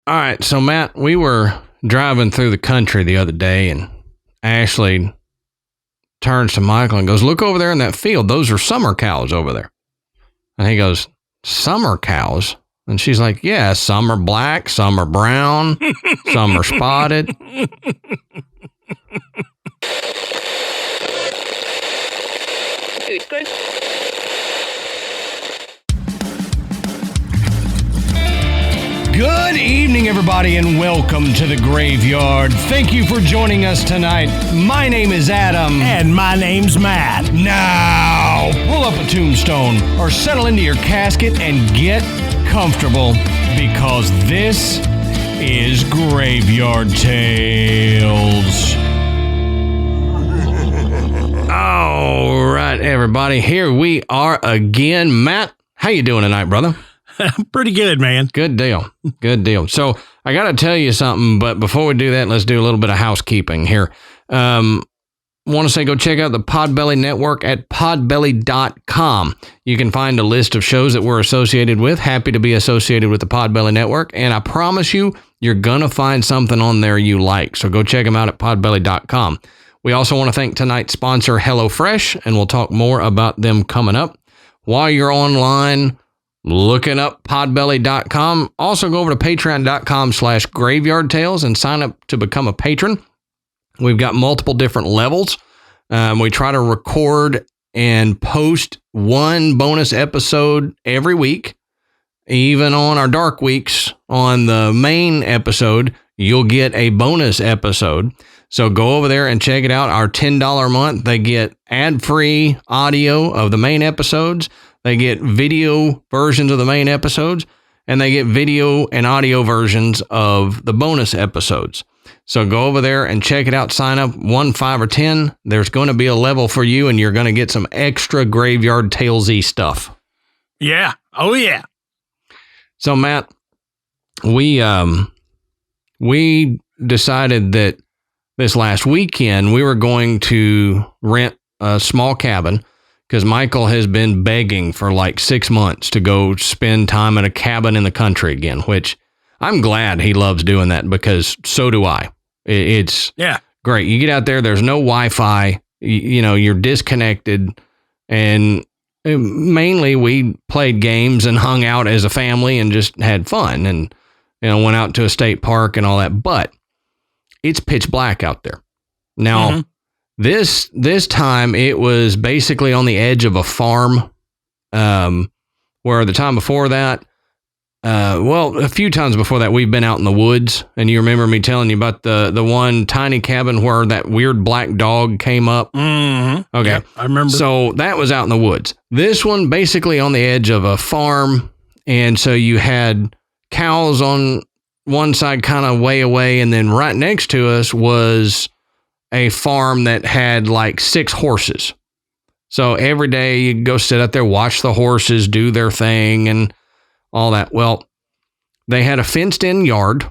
All right, so Matt, we were driving through the country the other day, and Ashley turns to Michael and goes, "Look over there in that field. Those are summer cows over there." And he goes, "Summer cows?" And she's like, "Yeah, some are black, some are brown, some are spotted." Good evening, everybody, and welcome to the Graveyard. Thank you for joining us tonight. My name is Adam. And my name's Matt. Now, pull up a tombstone or settle into your casket and get comfortable, because this is Graveyard Tales. All right, everybody, here we are again. Matt, how you doing tonight, brother? Pretty good, man. Good deal. Good deal. So I got to tell you something, but before we do that, let's do a little bit of housekeeping here. Want to say go check out the Podbelly Network at podbelly.com. You can find a list of shows that we're associated with. Happy to be associated with the Podbelly Network, and I promise you, you're going to find something on there you like. So go check them out at podbelly.com. We also want to thank tonight's sponsor, HelloFresh, and we'll talk more about them coming up. While you're online looking up podbelly.com, also go over to patreon.com/graveyard tales and sign up to become a patron. We've got multiple different levels. We try to record and post one bonus episode every week. Even on our dark weeks, on the main episode, you'll get a bonus episode. So go over there and check it out. Our $10 a month, they get ad-free audio of the main episodes. They get video versions of the main episodes, and they get video and audio versions of the bonus episodes. So go over there and check it out. Sign up 1, 5, or 10. There's going to be a level for you, and you're going to get some extra Graveyard Talesy stuff. Yeah. Oh, yeah. So, Matt, we decided that this last weekend we were going to rent a small cabin, because Michael has been begging for like 6 months to go spend time at a cabin in the country again, which I'm glad he loves doing that, because so do I. It's great. You get out there, there's no Wi-Fi, you're disconnected, and mainly we played games and hung out as a family and just had fun and, went out to a state park and all that, but it's pitch black out there. Now, This time it was basically on the edge of a farm, where the time before that, a few times before that, we've been out in the woods, and you remember me telling you about the one tiny cabin where that weird black dog came up? Mm-hmm. Okay. Yep, I remember. So that was out in the woods. This one basically on the edge of a farm, and so you had cows on one side kind of way away, and then right next to us was a farm that had like 6 horses. So every day you go sit out there, watch the horses do their thing and all that. Well, they had a fenced in yard.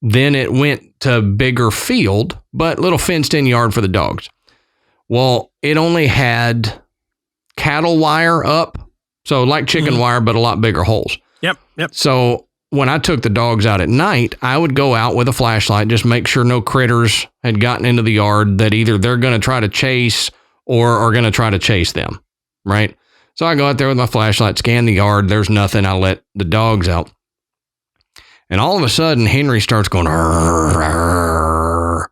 Then it went to bigger field, but little fenced in yard for the dogs. Well, it only had cattle wire up. So like chicken wire, but a lot bigger holes. Yep. So when I took the dogs out at night, I would go out with a flashlight, just make sure no critters had gotten into the yard that either they're going to try to chase or are going to try to chase them, right? So I go out there with my flashlight, scan the yard. There's nothing. I let the dogs out. And all of a sudden, Henry starts going, "Arr, arr,"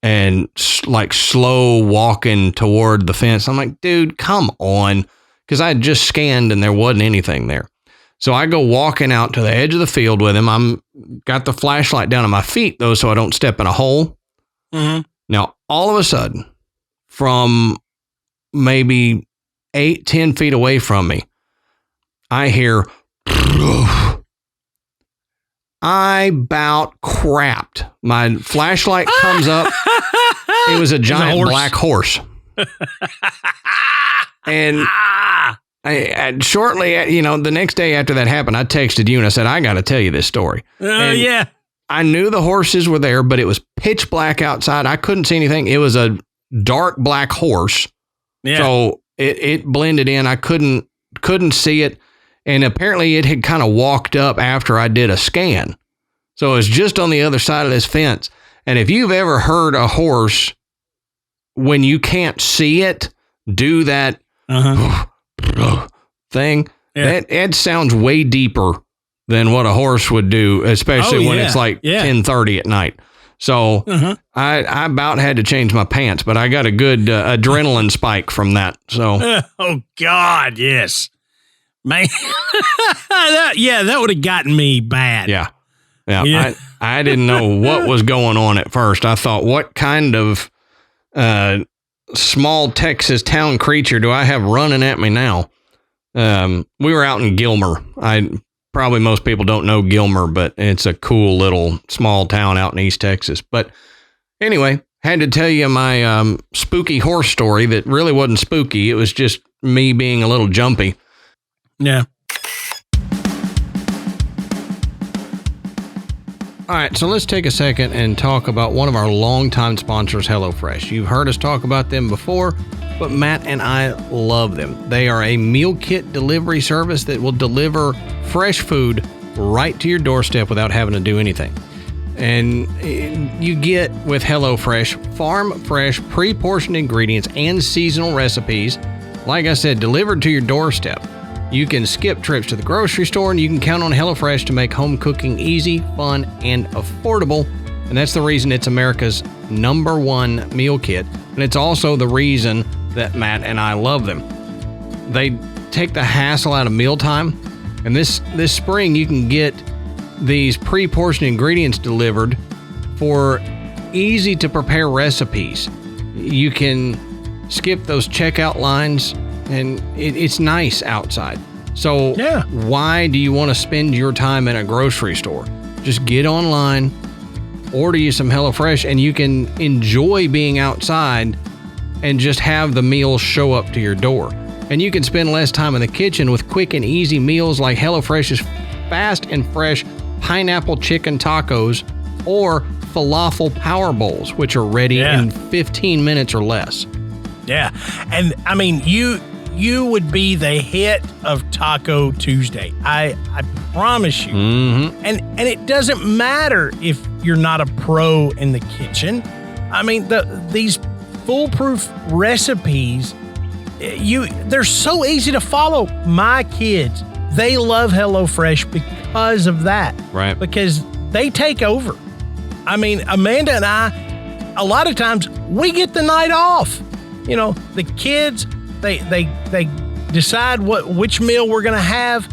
and like slow walking toward the fence. I'm like, dude, come on. Because I had just scanned and there wasn't anything there. So I go walking out to the edge of the field with him. I'm got the flashlight down at my feet, though, so I don't step in a hole. Mm-hmm. Now, all of a sudden, from maybe 8-10 feet away from me, I hear, I about crapped. My flashlight comes up. It was a giant black horse. And I shortly, the next day after that happened, I texted you and I said, I got to tell you this story. Yeah. I knew the horses were there, but it was pitch black outside. I couldn't see anything. It was a dark black horse. Yeah. So it blended in. I couldn't see it. And apparently it had kind of walked up after I did a scan. So it's just on the other side of this fence. And if you've ever heard a horse, when you can't see it, do that thing, it sounds way deeper than what a horse would do, especially when it's like 10:30 at night. So I about had to change my pants, but I got a good adrenaline spike from that. So oh God, yes, man, that would have gotten me bad. Yeah. I didn't know what was going on at first. I thought, what kind of small Texas town creature do I have running at me now? We were out in Gilmer. Probably most people don't know Gilmer, but it's a cool little small town out in East Texas. But anyway, had to tell you my spooky horse story that really wasn't spooky. It was just me being a little jumpy. Yeah. All right, so let's take a second and talk about one of our longtime sponsors, HelloFresh. You've heard us talk about them before, but Matt and I love them. They are a meal kit delivery service that will deliver fresh food right to your doorstep without having to do anything. And you get with HelloFresh farm fresh, pre-portioned ingredients and seasonal recipes, like I said, delivered to your doorstep. You can skip trips to the grocery store, and you can count on HelloFresh to make home cooking easy, fun, and affordable. And that's the reason it's America's #1 meal kit. And it's also the reason that Matt and I love them. They take the hassle out of mealtime. And this spring, you can get these pre-portioned ingredients delivered for easy to prepare recipes. You can skip those checkout lines, and it's nice outside. So why do you want to spend your time in a grocery store? Just get online, order you some HelloFresh, and you can enjoy being outside and just have the meals show up to your door. And you can spend less time in the kitchen with quick and easy meals like HelloFresh's fast and fresh pineapple chicken tacos or falafel power bowls, which are ready in 15 minutes or less. Yeah. And I mean, you would be the hit of Taco Tuesday. I promise you. Mm-hmm. And it doesn't matter if you're not a pro in the kitchen. I mean, these foolproof recipes, they're so easy to follow. My kids, they love HelloFresh because of that. Right. Because they take over. I mean, Amanda and I, a lot of times we get the night off. You know, the kids, they decide which meal we're going to have,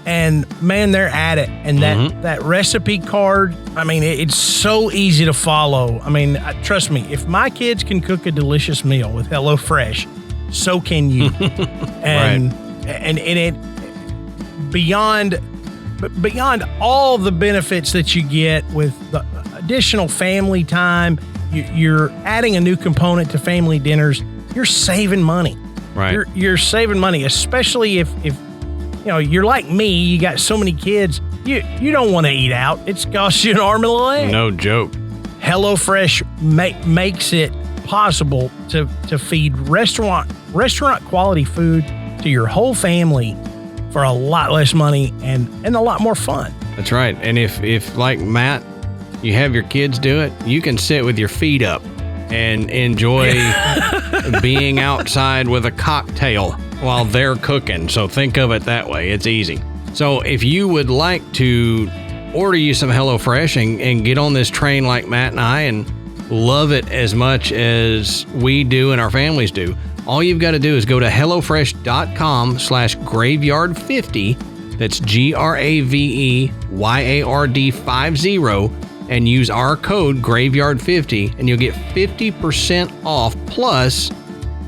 and man, they're at it. And that recipe card, I mean, it's so easy to follow. I mean, trust me, if my kids can cook a delicious meal with HelloFresh, so can you. And it beyond all the benefits that you get with the additional family time, you're adding a new component to family dinners. You're saving money. Right. You're saving money, especially if you know you're like me. You got so many kids. You don't want to eat out. It's cost you an arm and a leg. No joke. HelloFresh makes it possible to feed restaurant quality food to your whole family for a lot less money and a lot more fun. That's right. And if like Matt, you have your kids do it, you can sit with your feet up and enjoy being outside with a cocktail while they're cooking. So think of it that way. It's easy. So if you would like to order you some HelloFresh and get on this train like Matt and I and love it as much as we do and our families do, all you've got to do is go to HelloFresh.com/graveyard50. That's GRAVEYARD50 and use our code graveyard50 and you'll get 50% off plus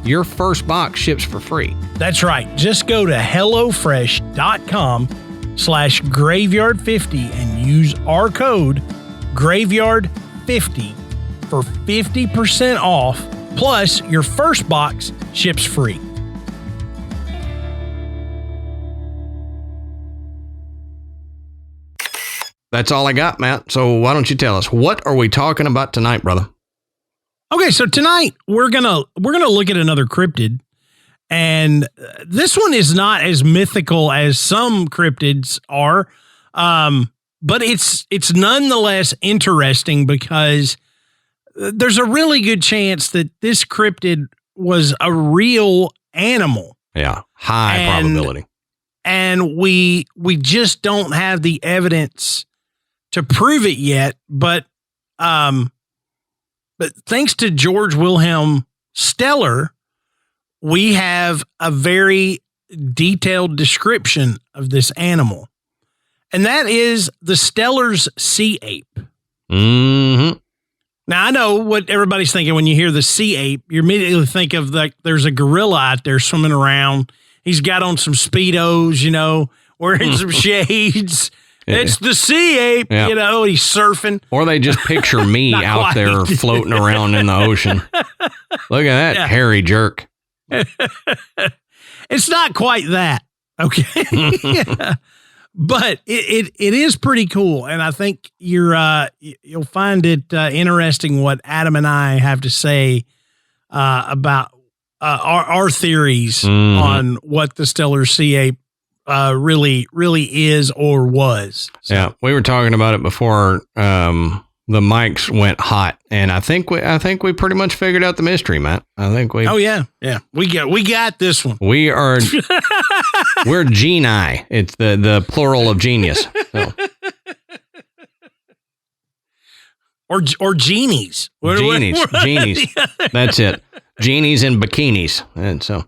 your first box ships for free. That's right. Just go to HelloFresh.com/graveyard50 and use our code graveyard50 for 50% off plus your first box ships free. That's all I got, Matt. So why don't you tell us, what are we talking about tonight, brother? Okay, so tonight we're gonna look at another cryptid, and this one is not as mythical as some cryptids are. But it's nonetheless interesting because there's a really good chance that this cryptid was a real animal. Yeah, high probability. And we just don't have the evidence to prove it yet. But thanks to George Wilhelm Steller, we have a very detailed description of this animal. And that is the Steller's sea ape. Mm-hmm. Now, I know what everybody's thinking when you hear the sea ape. You immediately think of there's a gorilla out there swimming around. He's got on some Speedos, wearing some shades. Yeah. It's the sea ape, he's surfing. Or they just picture me out there floating around in the ocean. Look at that hairy jerk. It's not quite that, okay? Yeah. But it is pretty cool, and I think you'll find it interesting what Adam and I have to say about our theories on what the Steller sea ape really is or was. So. Yeah, we were talking about it before the mics went hot, and I think we pretty much figured out the mystery, Matt. I think we. Oh yeah, we got this one. We are. We're genii. It's the plural of genius. So. Or genies. Genies. That's it. Genies in bikinis, and so.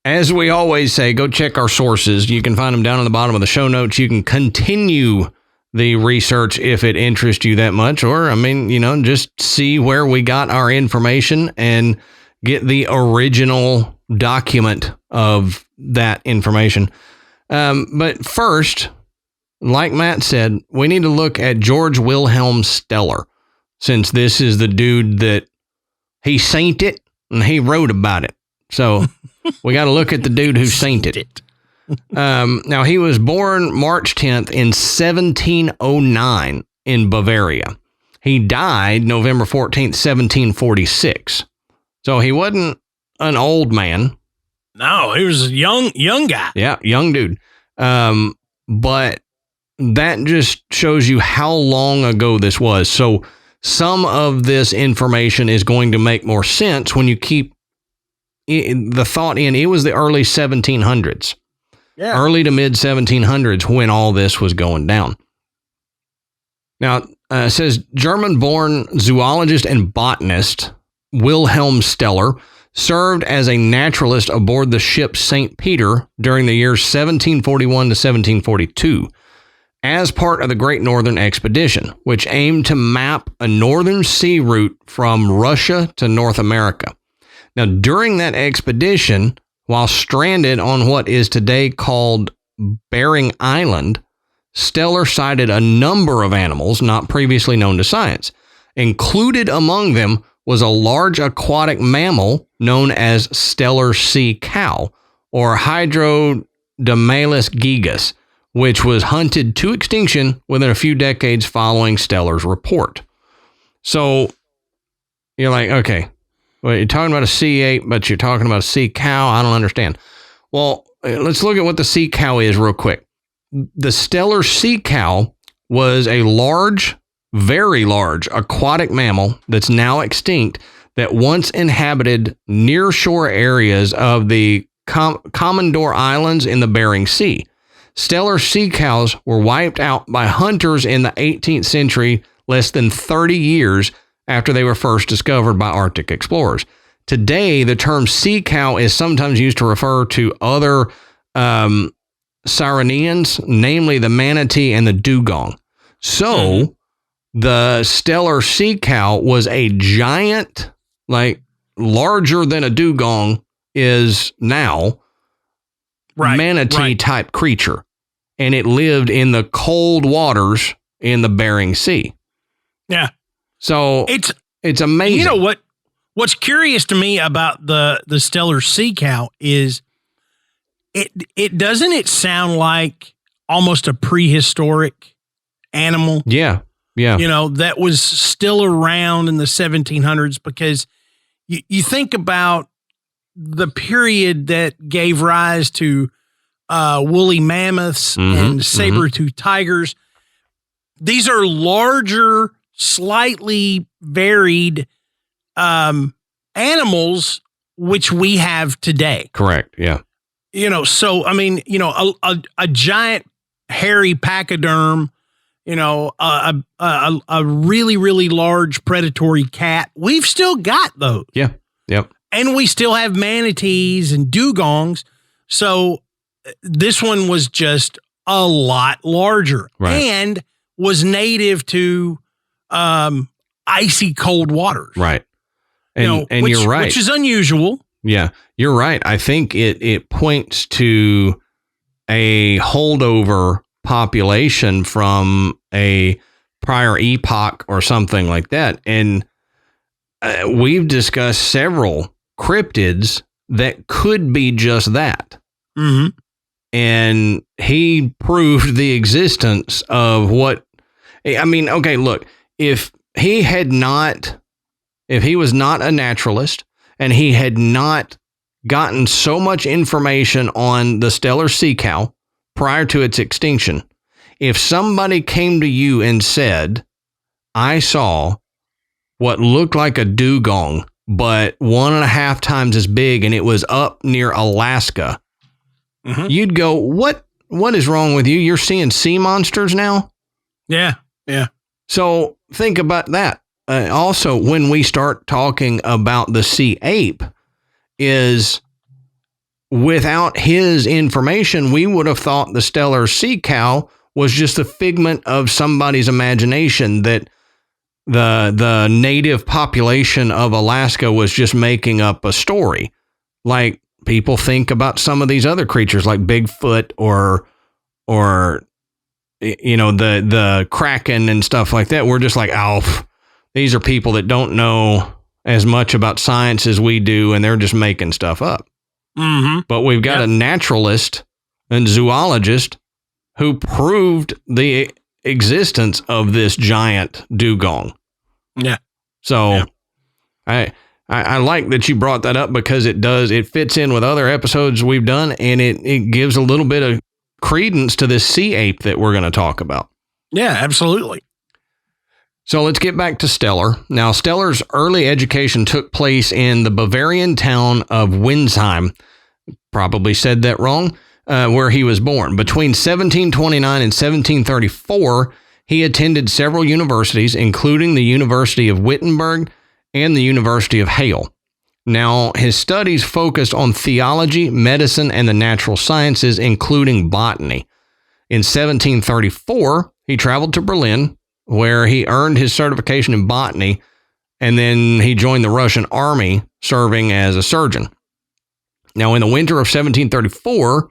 As we always say, go check our sources. You can find them down on the bottom of the show notes. You can continue the research if it interests you that much, or, just see where we got our information and get the original document of that information. But first, like Matt said, we need to look at George Wilhelm Steller, since this is the dude that he seen it and he wrote about it. So we got to look at the dude who seen it. Now, he was born March 10th in 1709 in Bavaria. He died November 14th, 1746. So he wasn't an old man. No, he was a young guy. Yeah, young dude. But that just shows you how long ago this was. So some of this information is going to make more sense when you keep the thought in. It was the early 1700s. Yeah. Early to mid 1700s when all this was going down. Now, it says German-born zoologist and botanist Wilhelm Steller served as a naturalist aboard the ship St. Peter during the years 1741 to 1742 as part of the Great Northern Expedition, which aimed to map a northern sea route from Russia to North America. Now, during that expedition, while stranded on what is today called Bering Island, Steller sighted a number of animals not previously known to science. Included among them was a large aquatic mammal known as Steller sea cow, or Hydrodamallus gigas, which was hunted to extinction within a few decades following Steller's report. So you're like, okay, well, you're talking about a sea ape, but you're talking about a sea cow. I don't understand. Well, let's look at what the sea cow is real quick. The Steller sea cow was a large, very large aquatic mammal that's now extinct that once inhabited nearshore areas of the Commodore Islands in the Bering Sea. Steller sea cows were wiped out by hunters in the 18th century, less than 30 years after they were first discovered by Arctic explorers. Today, the term sea cow is sometimes used to refer to other sirenians, namely the manatee and the dugong. So, the Steller sea cow was a giant, larger than a dugong is now, manatee-type creature. And it lived in the cold waters in the Bering Sea. Yeah. So it's amazing. You know what's curious to me about the Steller sea cow is it doesn't sound like almost a prehistoric animal. Yeah. Yeah. That was still around in the 1700s, because you think about the period that gave rise to woolly mammoths and saber-toothed tigers. These are larger, slightly varied animals which we have today. Correct. Yeah. So I mean, a giant hairy pachyderm, a really, really large predatory cat. We've still got those. Yeah. Yep. And we still have manatees and dugongs. So this one was just a lot larger and was native to icy cold waters. Right. And you're right. Which is unusual. Yeah, you're right. I think it points to a holdover population from a prior epoch or something like that. And we've discussed several cryptids that could be just that. Mm-hmm. And he proved the existence of what, I mean, okay, look, if he was not a naturalist and he had not gotten so much information on the Steller sea cow prior to its extinction, if somebody came to you and said, I saw what looked like a dugong, but 1.5 times as big, and it was up near Alaska, you'd go, what is wrong with you? You're seeing sea monsters now? Yeah. Yeah. So think about that. Also, when we start talking about the sea ape, is without his information, we would have thought the Steller sea cow was just a figment of somebody's imagination, that the native population of Alaska was just making up a story. Like people think about some of these other creatures like Bigfoot or the Kraken and stuff like that. We're just like, these are people that don't know as much about science as we do, and they're just making stuff up. Mm-hmm. But we've got a naturalist and zoologist who proved the existence of this giant dugong. Yeah. So I like that you brought that up, because it fits in with other episodes we've done, and it gives a little bit of credence to this sea ape that we're going to talk about. Yeah, absolutely. So let's get back to Steller. Now, Steller's early education took place in the Bavarian town of Winsheim. Probably said that wrong, where he was born. Between 1729 and 1734, he attended several universities, including the University of Wittenberg and the University of Halle. Now, his studies focused on theology, medicine, and the natural sciences, including botany. In 1734, he traveled to Berlin, where he earned his certification in botany, and then he joined the Russian army, serving as a surgeon. Now, in the winter of 1734,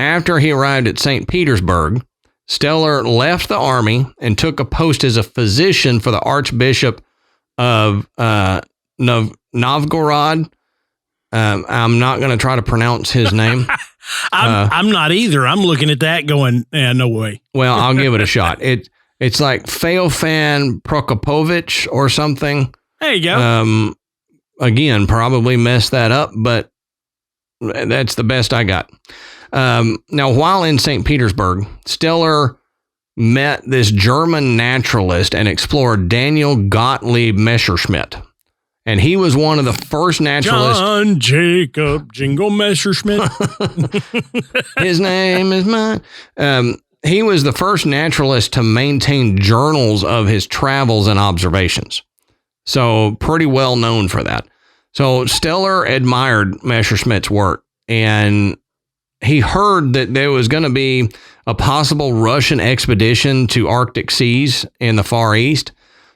after he arrived at St. Petersburg, Steller left the army and took a post as a physician for the Archbishop of Novgorod. I'm not going to try to pronounce his name. I'm not either. I'm looking at that going, no way. Well, I'll give it a shot. It's like Feofan Prokopovich or something. There you go. Again, probably messed that up, but that's the best I got. Now, while in St. Petersburg, Steller met this German naturalist and explorer, Daniel Gottlieb Messerschmitt. And he was one of the first naturalists. John Jacob Jingle Messerschmitt. His name is mine. He was the first naturalist to maintain journals of his travels and observations. So pretty well known for that. So Steller admired Messerschmitt's work, and he heard that there was going to be a possible Russian expedition to Arctic seas in the Far East.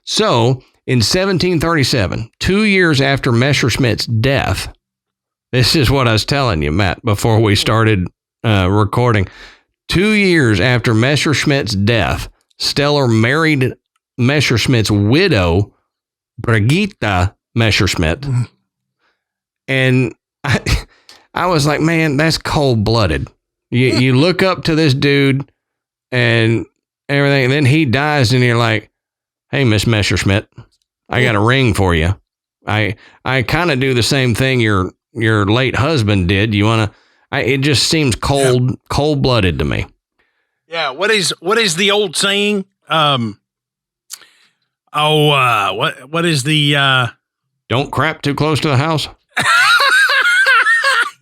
So in 1737, 2 years after Messerschmitt's death, this is what I was telling you, Matt, before we started recording. 2 years after Messerschmitt's death, Steller married Messerschmitt's widow, Brigitte Messerschmitt. And I was like, man, that's cold-blooded. You look up to this dude and everything, and then he dies, and you're like, hey, Miss Messerschmitt, I got a ring for you. I kind of do the same thing your late husband did. It just seems cold-blooded to me. Yeah. What is the old saying? What is the, don't crap too close to the house.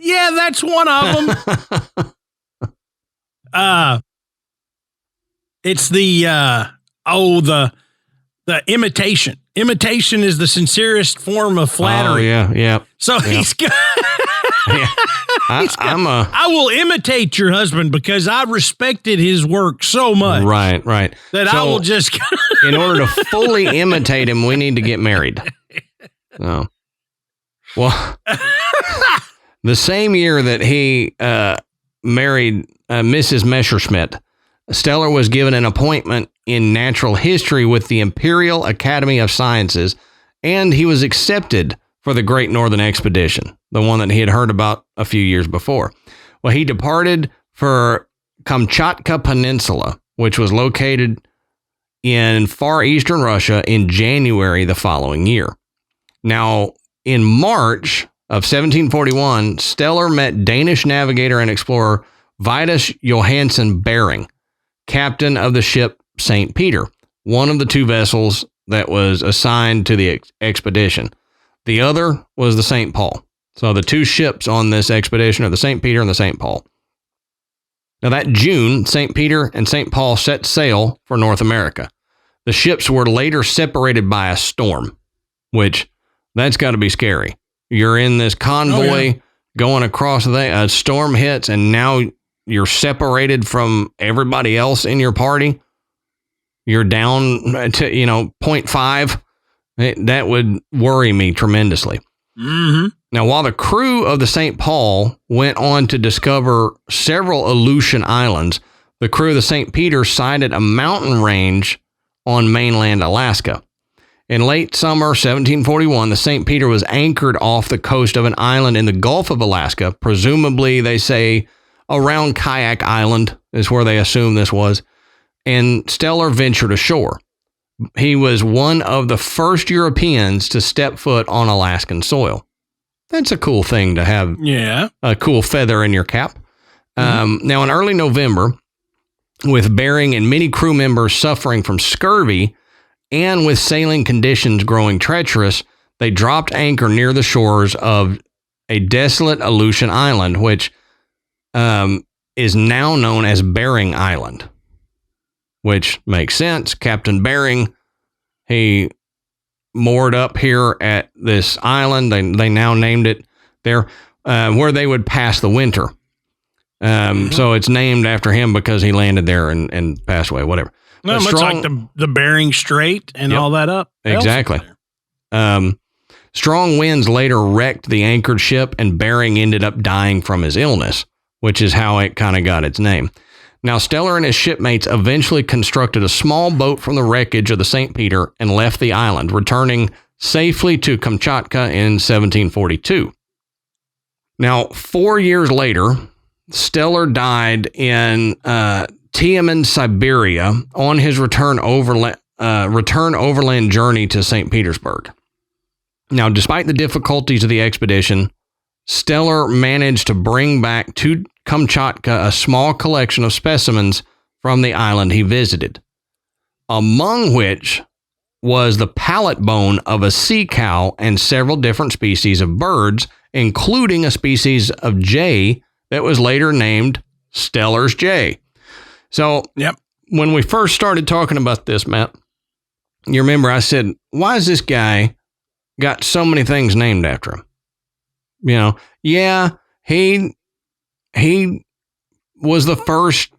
Yeah, that's one of them. It's the imitation. Imitation is the sincerest form of flattery. Oh, yeah. So he's got. Yeah. I will imitate your husband because I respected his work so much. Right. That I will just. In order to fully imitate him, we need to get married. Oh. Well, the same year that he married Mrs. Messerschmitt, Steller was given an appointment in natural history with the Imperial Academy of Sciences, and he was accepted for the Great Northern Expedition, the one that he had heard about a few years before. Well, he departed for Kamchatka Peninsula, which was located in far eastern Russia, in January the following year. Now, in March of 1741, Steller met Danish navigator and explorer Vitus Johansen Bering, captain of the ship St. Peter, one of the two vessels that was assigned to the expedition. The other was the St. Paul. So the two ships on this expedition are the St. Peter and the St. Paul. Now that June, St. Peter and St. Paul set sail for North America. The ships were later separated by a storm, which that's got to be scary. You're in this convoy going across, a storm hits, and now you're separated from everybody else in your party. You're down to, 0.5. That would worry me tremendously. Mm-hmm. Now, while the crew of the St. Paul went on to discover several Aleutian islands, the crew of the St. Peter sighted a mountain range on mainland Alaska. In late summer 1741, the St. Peter was anchored off the coast of an island in the Gulf of Alaska. Presumably, they say around Kayak Island is where they assume this was. And Steller ventured ashore. He was one of the first Europeans to step foot on Alaskan soil. That's a cool thing to have. Yeah. A cool feather in your cap. Now, in early November, with Bering and many crew members suffering from scurvy, and with sailing conditions growing treacherous, they dropped anchor near the shores of a desolate Aleutian island, which is now known as Bering Island, which makes sense. Captain Bering, he moored up here at this island. They now named it there, where they would pass the winter. So it's named after him because he landed there and passed away, whatever. Well, much like the Bering Strait and all that up. Exactly. Strong winds later wrecked the anchored ship, and Bering ended up dying from his illness, which is how it kind of got its name. Now, Steller and his shipmates eventually constructed a small boat from the wreckage of the St. Peter and left the island, returning safely to Kamchatka in 1742. Now, 4 years later, Steller died in Tiamen, Siberia, on his return overland journey to St. Petersburg. Now, despite the difficulties of the expedition, Steller managed to bring back to Kamchatka a small collection of specimens from the island he visited, among which was the palate bone of a sea cow and several different species of birds, including a species of jay that was later named Steller's jay. So, when we first started talking about this, Matt, you remember I said, why has this guy got so many things named after him? He was the first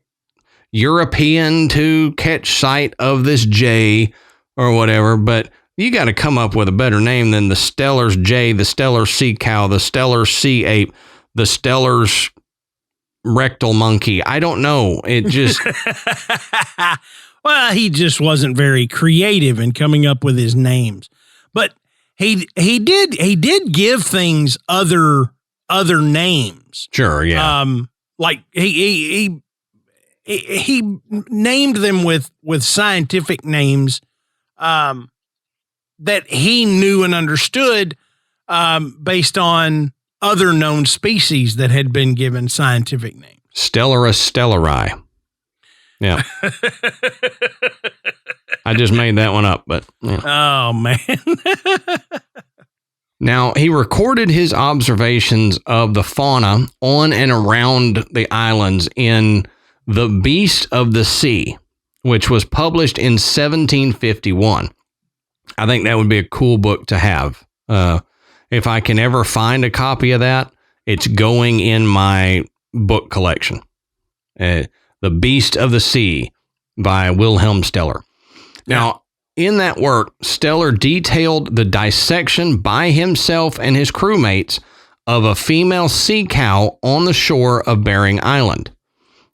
European to catch sight of this jay or whatever, but you got to come up with a better name than the Steller's jay, the Steller's sea cow, the Steller's sea ape, the Steller's rectal monkey. I don't know. It just... Well, he just wasn't very creative in coming up with his names. But he did give things other names. Sure, yeah. Like he named them with scientific names that he knew and understood based on other known species that had been given scientific names. Stellarus stellari. Yeah. I just made that one up, but. Yeah. Oh, man. Now, he recorded his observations of the fauna on and around the islands in The Beast of the Sea, which was published in 1751. I think that would be a cool book to have. If I can ever find a copy of that, it's going in my book collection. The Beast of the Sea by Wilhelm Steller. Now, in that work, Steller detailed the dissection by himself and his crewmates of a female sea cow on the shore of Bering Island.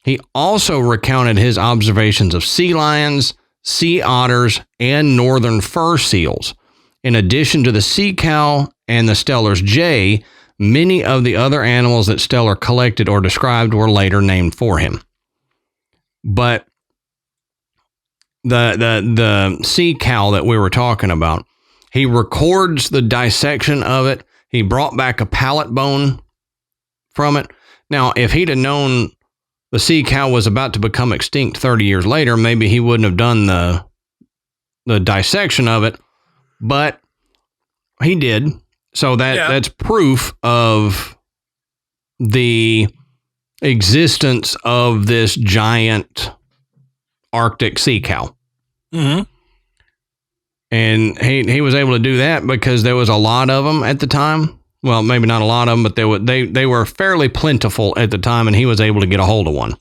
He also recounted his observations of sea lions, sea otters, and northern fur seals. In addition to the sea cow and the Steller's jay, many of the other animals that Steller collected or described were later named for him. But the sea cow that we were talking about, he records the dissection of it. He brought back a palate bone from it. Now, if he'd have known the sea cow was about to become extinct 30 years later, maybe he wouldn't have done the dissection of it, but he did. So that's proof of the existence of this giant Arctic sea cow. Mm-hmm. And he was able to do that because there was a lot of them at the time. Well, maybe not a lot of them, but they were fairly plentiful at the time, and he was able to get a hold of one.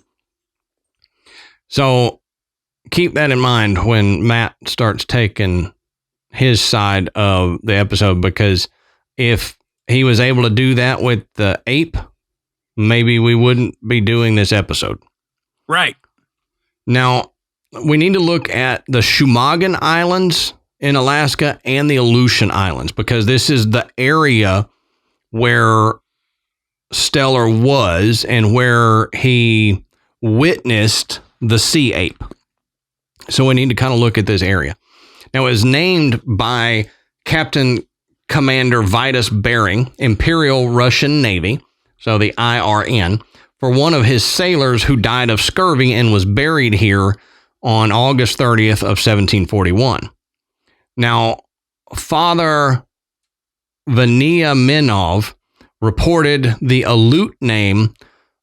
So keep that in mind when Matt starts taking his side of the episode, because if he was able to do that with the ape, maybe we wouldn't be doing this episode. Right. Now, we need to look at the Shumagon Islands in Alaska and the Aleutian Islands, because this is the area where Steller was and where he witnessed the sea ape. So we need to kind of look at this area. Now, it was named by Captain Commander Vitus Bering, Imperial Russian Navy, so the IRN, for one of his sailors who died of scurvy and was buried here on August 30th of 1741. Now, Father Veniaminov reported the Aleut name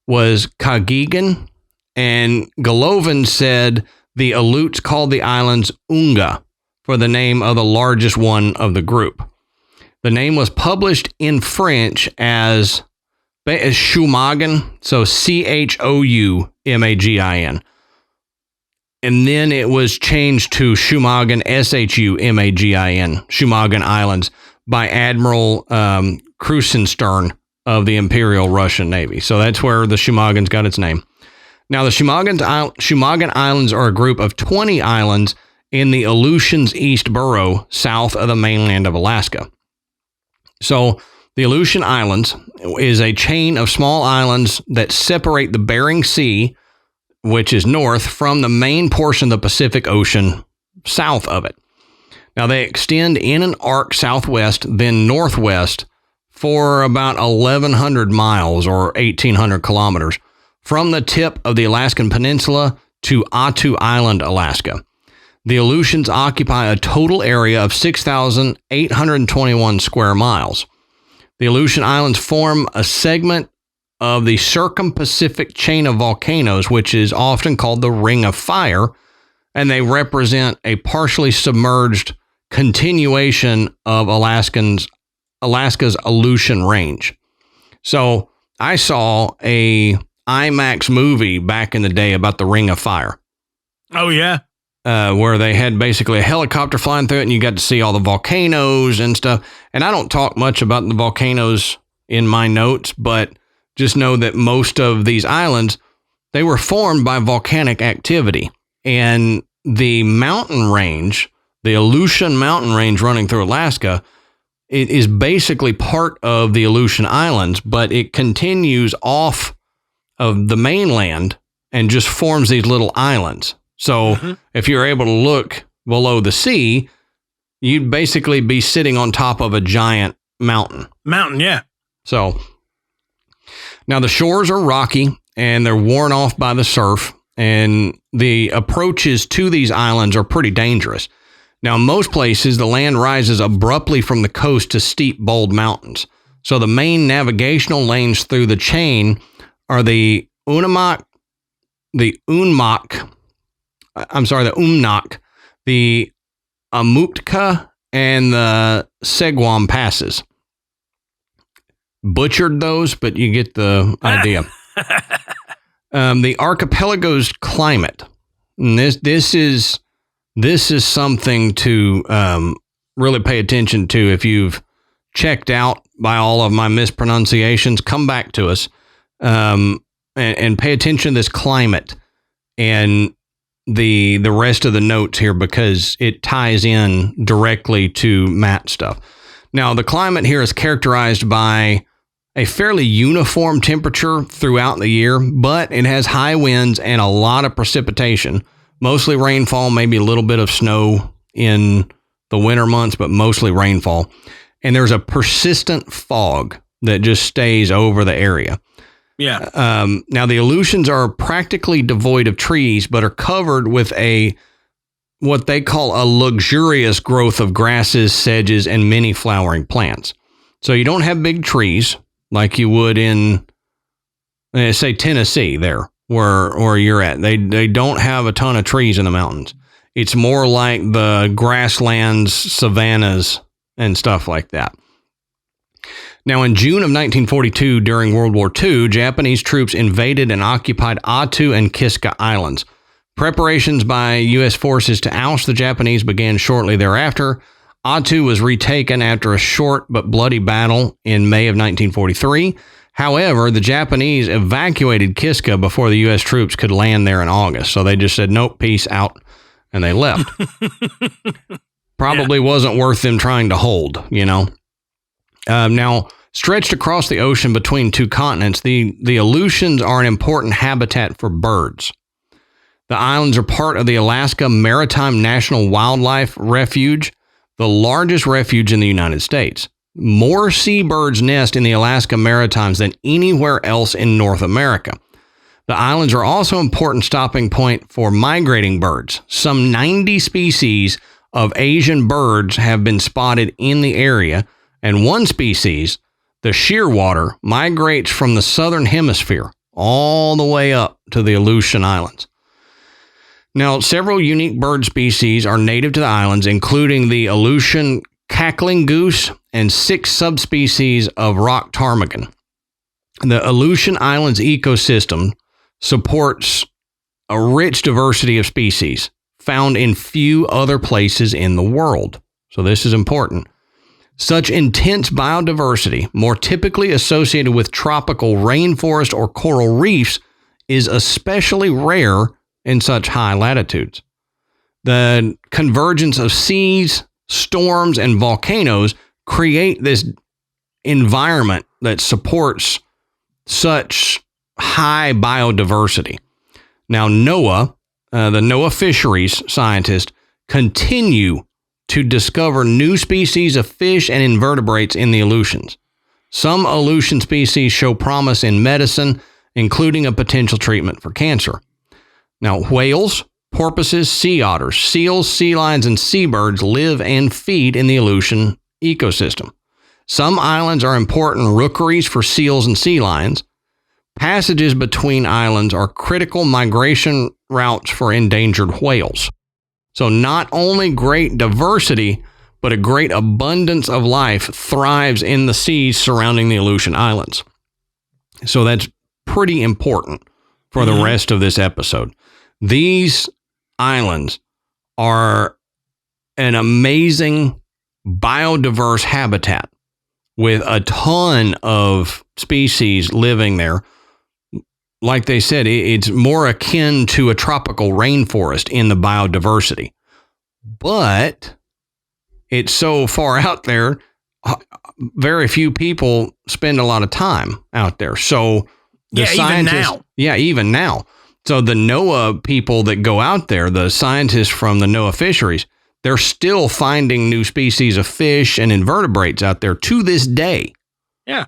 was Kagigan, and Golovin said the Aleuts called the islands Unga for the name of the largest one of the group. The name was published in French as Shumagin, so Choumagin. And then it was changed to Shumagin, Shumagin, Shumagin Islands, by Admiral Krusenstern of the Imperial Russian Navy. So that's where the Shumagins got its name. Now, the Shumagin Islands are a group of 20 islands in the Aleutians East Borough, south of the mainland of Alaska. So the Aleutian Islands is a chain of small islands that separate the Bering Sea, which is north, from the main portion of the Pacific Ocean south of it. Now, they extend in an arc southwest, then northwest for about 1,100 miles or 1,800 kilometers from the tip of the Alaskan Peninsula to Attu Island, Alaska. The Aleutians occupy a total area of 6,821 square miles. The Aleutian Islands form a segment of the circum-Pacific chain of volcanoes, which is often called the Ring of Fire, and they represent a partially submerged continuation of Alaska's Aleutian Range. So I saw a IMAX movie back in the day about the Ring of Fire. Oh, yeah. Where they had basically a helicopter flying through it, and you got to see all the volcanoes and stuff. And I don't talk much about the volcanoes in my notes, but just know that most of these islands, they were formed by volcanic activity. And the mountain range, the Aleutian mountain range running through Alaska, it is basically part of the Aleutian Islands, but it continues off of the mainland and just forms these little islands. So if you're able to look below the sea, you'd basically be sitting on top of a giant mountain. Mountain, yeah. So Now, the shores are rocky and they're worn off by the surf, and the approaches to these islands are pretty dangerous. Now, in most places, the land rises abruptly from the coast to steep, bold mountains. So the main navigational lanes through the chain are the Umnak, the Amutka, and the Segwam passes. Butchered those, but you get the idea. The archipelago's climate. And this is something to really pay attention to. If you've checked out by all of my mispronunciations, come back to us and pay attention to this climate and the rest of the notes here, because it ties in directly to Matt's stuff. Now, the climate here is characterized by a fairly uniform temperature throughout the year, but it has high winds and a lot of precipitation, mostly rainfall, maybe a little bit of snow in the winter months, but mostly rainfall. And there's a persistent fog that just stays over the area. Yeah. Now, the Aleutians are practically devoid of trees, but are covered with what they call a luxurious growth of grasses, sedges, and many flowering plants. So you don't have big trees like you would in, say, Tennessee there, where you're at. They don't have a ton of trees in the mountains. It's more like the grasslands, savannas, and stuff like that. Now, in June of 1942, during World War II, Japanese troops invaded and occupied Attu and Kiska Islands. Preparations by U.S. forces to oust the Japanese began shortly thereafter. Attu was retaken after a short but bloody battle in May of 1943. However, the Japanese evacuated Kiska before the U.S. troops could land there in August. So they just said, nope, peace out, and they left. Probably wasn't worth them trying to hold, you know. Now, stretched across the ocean between two continents, the Aleutians are an important habitat for birds. The islands are part of the Alaska Maritime National Wildlife Refuge, the largest refuge in the United States. More seabirds nest in the Alaska Maritimes than anywhere else in North America. The islands are also an important stopping point for migrating birds. Some 90 species of Asian birds have been spotted in the area, and one species, the shearwater, migrates from the southern hemisphere all the way up to the Aleutian Islands. Now, several unique bird species are native to the islands, including the Aleutian cackling goose and 6 subspecies of rock ptarmigan. The Aleutian Islands ecosystem supports a rich diversity of species found in few other places in the world. So this is important. Such intense biodiversity, more typically associated with tropical rainforest or coral reefs, is especially rare in such high latitudes. The convergence of seas, storms, and volcanoes create this environment that supports such high biodiversity. Now, NOAA, the NOAA fisheries scientists, continue to discover new species of fish and invertebrates in the Aleutians. Some Aleutian species show promise in medicine, including a potential treatment for cancer. Now, whales, porpoises, sea otters, seals, sea lions, and seabirds live and feed in the Aleutian ecosystem. Some islands are important rookeries for seals and sea lions. Passages between islands are critical migration routes for endangered whales. So not only great diversity, but a great abundance of life thrives in the seas surrounding the Aleutian Islands. So that's pretty important for the rest of this episode. These islands are an amazing biodiverse habitat with a ton of species living there. Like they said, it's more akin to a tropical rainforest in the biodiversity. But it's so far out there, very few people spend a lot of time out there. So the scientists, even now. So the NOAA people that go out there, the scientists from the NOAA fisheries, they're still finding new species of fish and invertebrates out there to this day. Yeah.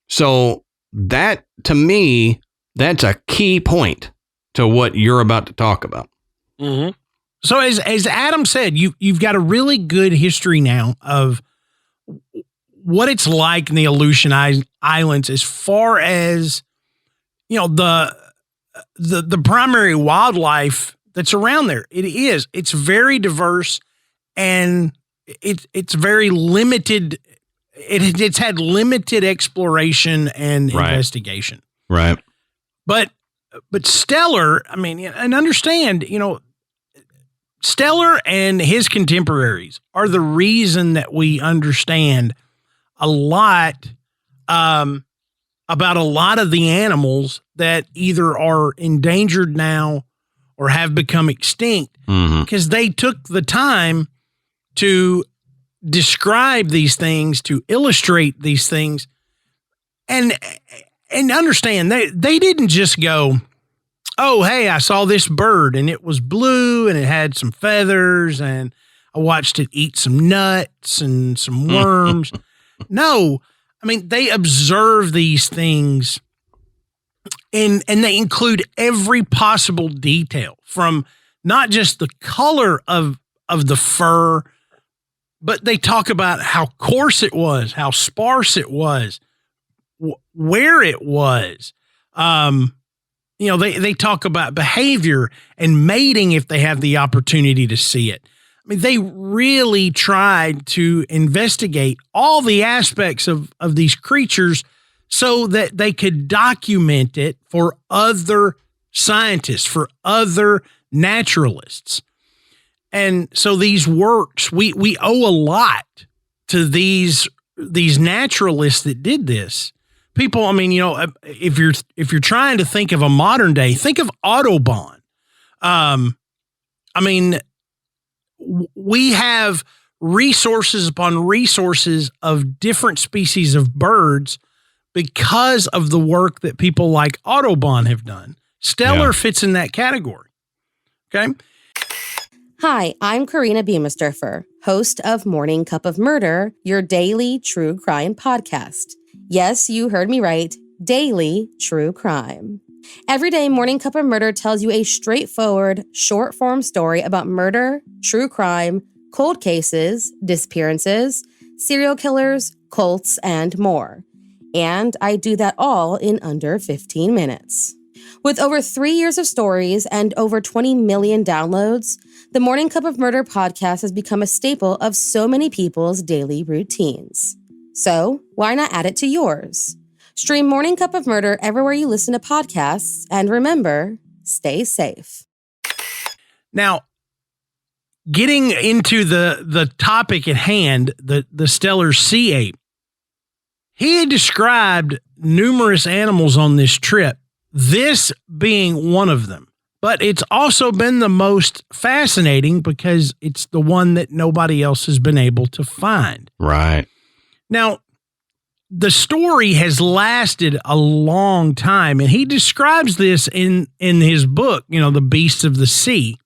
So that, to me, that's a key point to what you're about to talk about. Mm-hmm. So as Adam said, you've got a really good history now of what it's like in the Aleutian Islands as far as, the primary wildlife that's around there. It's very diverse, and it's very limited. It's had limited exploration and investigation. Right. But Steller, I mean, and understand, Steller and his contemporaries are the reason that we understand a lot about a lot of the animals that either are endangered now or have become extinct, because they took the time to describe these things, to illustrate these things, and understand they didn't just go, oh, hey, I saw this bird and it was blue and it had some feathers and I watched it eat some nuts and some worms. No, I mean, they observe these things and they include every possible detail, from not just the color of the fur, but they talk about how coarse it was, how sparse it was, where it was. They talk about behavior and mating if they have the opportunity to see it. I mean, they really tried to investigate all the aspects of these creatures so that they could document it for other scientists, for other naturalists. And so these works, we owe a lot to these naturalists that did this. People, I mean, if you're trying to think of a modern day, think of Audubon. We have resources upon resources of different species of birds because of the work that people like Audubon have done. Steller fits in that category. Okay. Hi, I'm Karina Beamisturfer, host of Morning Cup of Murder, your daily true crime podcast. Yes, you heard me right. Daily true crime. Every day, Morning Cup of Murder tells you a straightforward, short-form story about murder, true crime, cold cases, disappearances, serial killers, cults, and more. And I do that all in under 15 minutes. With over 3 years of stories and over 20 million downloads, the Morning Cup of Murder podcast has become a staple of so many people's daily routines. So, why not add it to yours? Stream Morning Cup of Murder everywhere you listen to podcasts, and remember, stay safe. Now, getting into the topic at hand, the Steller sea ape, he had described numerous animals on this trip, this being one of them. But it's also been the most fascinating because it's the one that nobody else has been able to find. Right. Now, the story has lasted a long time, and he describes this in his book, The Beasts of the Sea.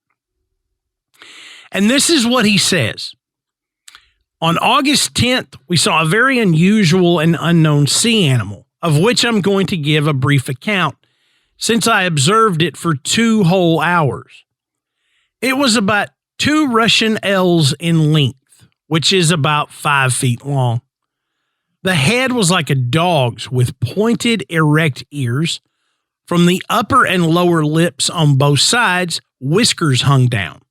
And this is what he says. On August 10th, we saw a very unusual and unknown sea animal, of which I'm going to give a brief account, since I observed it for 2 whole hours. It was about 2 Russian ells in length, which is about 5 feet long. The head was like a dog's with pointed, erect ears. From the upper and lower lips on both sides, whiskers hung down.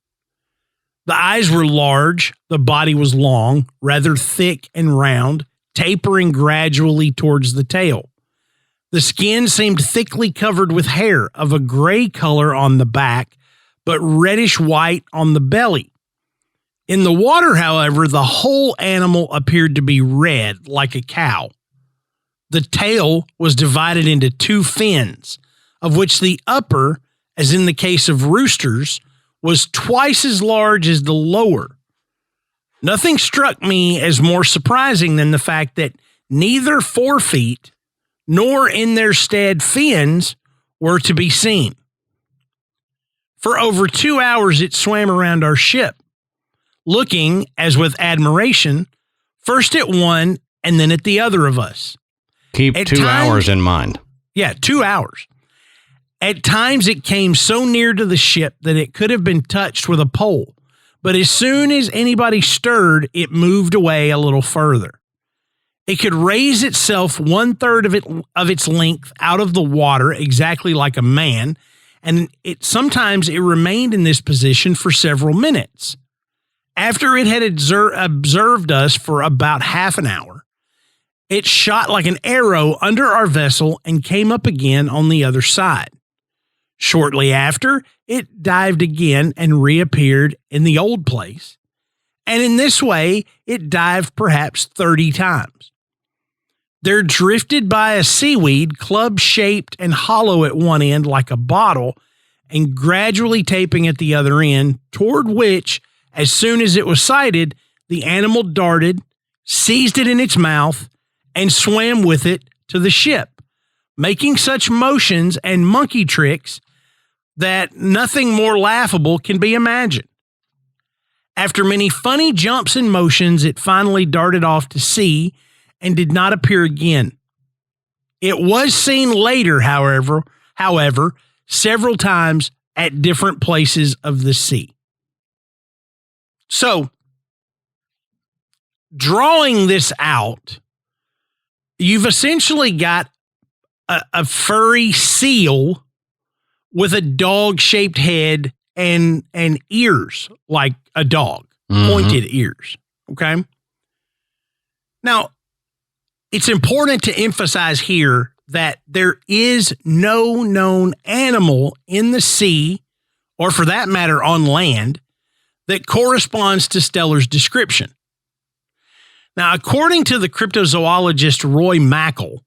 The eyes were large, the body was long, rather thick and round, tapering gradually towards the tail. The skin seemed thickly covered with hair of a gray color on the back, but reddish white on the belly. In the water, however, the whole animal appeared to be red, like a cow. The tail was divided into 2 fins, of which the upper, as in the case of roosters, was twice as large as the lower. Nothing struck me as more surprising than the fact that neither forefeet nor in their stead fins were to be seen. For over 2 hours it swam around our ship, looking, as with admiration, first at one and then at the other of us. Keep 2 hours in mind. Yeah, 2 hours. At times, it came so near to the ship that it could have been touched with a pole. But as soon as anybody stirred, it moved away a little further. It could raise itself 1/3 of its length out of the water, exactly like a man, and sometimes it remained in this position for several minutes. After it had observed us for about half an hour, it shot like an arrow under our vessel and came up again on the other side. Shortly after, it dived again and reappeared in the old place, and in this way, it dived perhaps 30 times. They're drifted by a seaweed, club-shaped and hollow at one end like a bottle, and gradually taping at the other end, toward which, as soon as it was sighted, the animal darted, seized it in its mouth, and swam with it to the ship, making such motions and monkey tricks that nothing more laughable can be imagined. After many funny jumps and motions, it finally darted off to sea and did not appear again. It was seen later, however, several times at different places of the sea. So, drawing this out, you've essentially got a furry seal with a dog-shaped head and ears like a dog, pointed ears, okay? Now, it's important to emphasize here that there is no known animal in the sea, or for that matter on land, that corresponds to Steller's description. Now, according to the cryptozoologist Roy Mackal,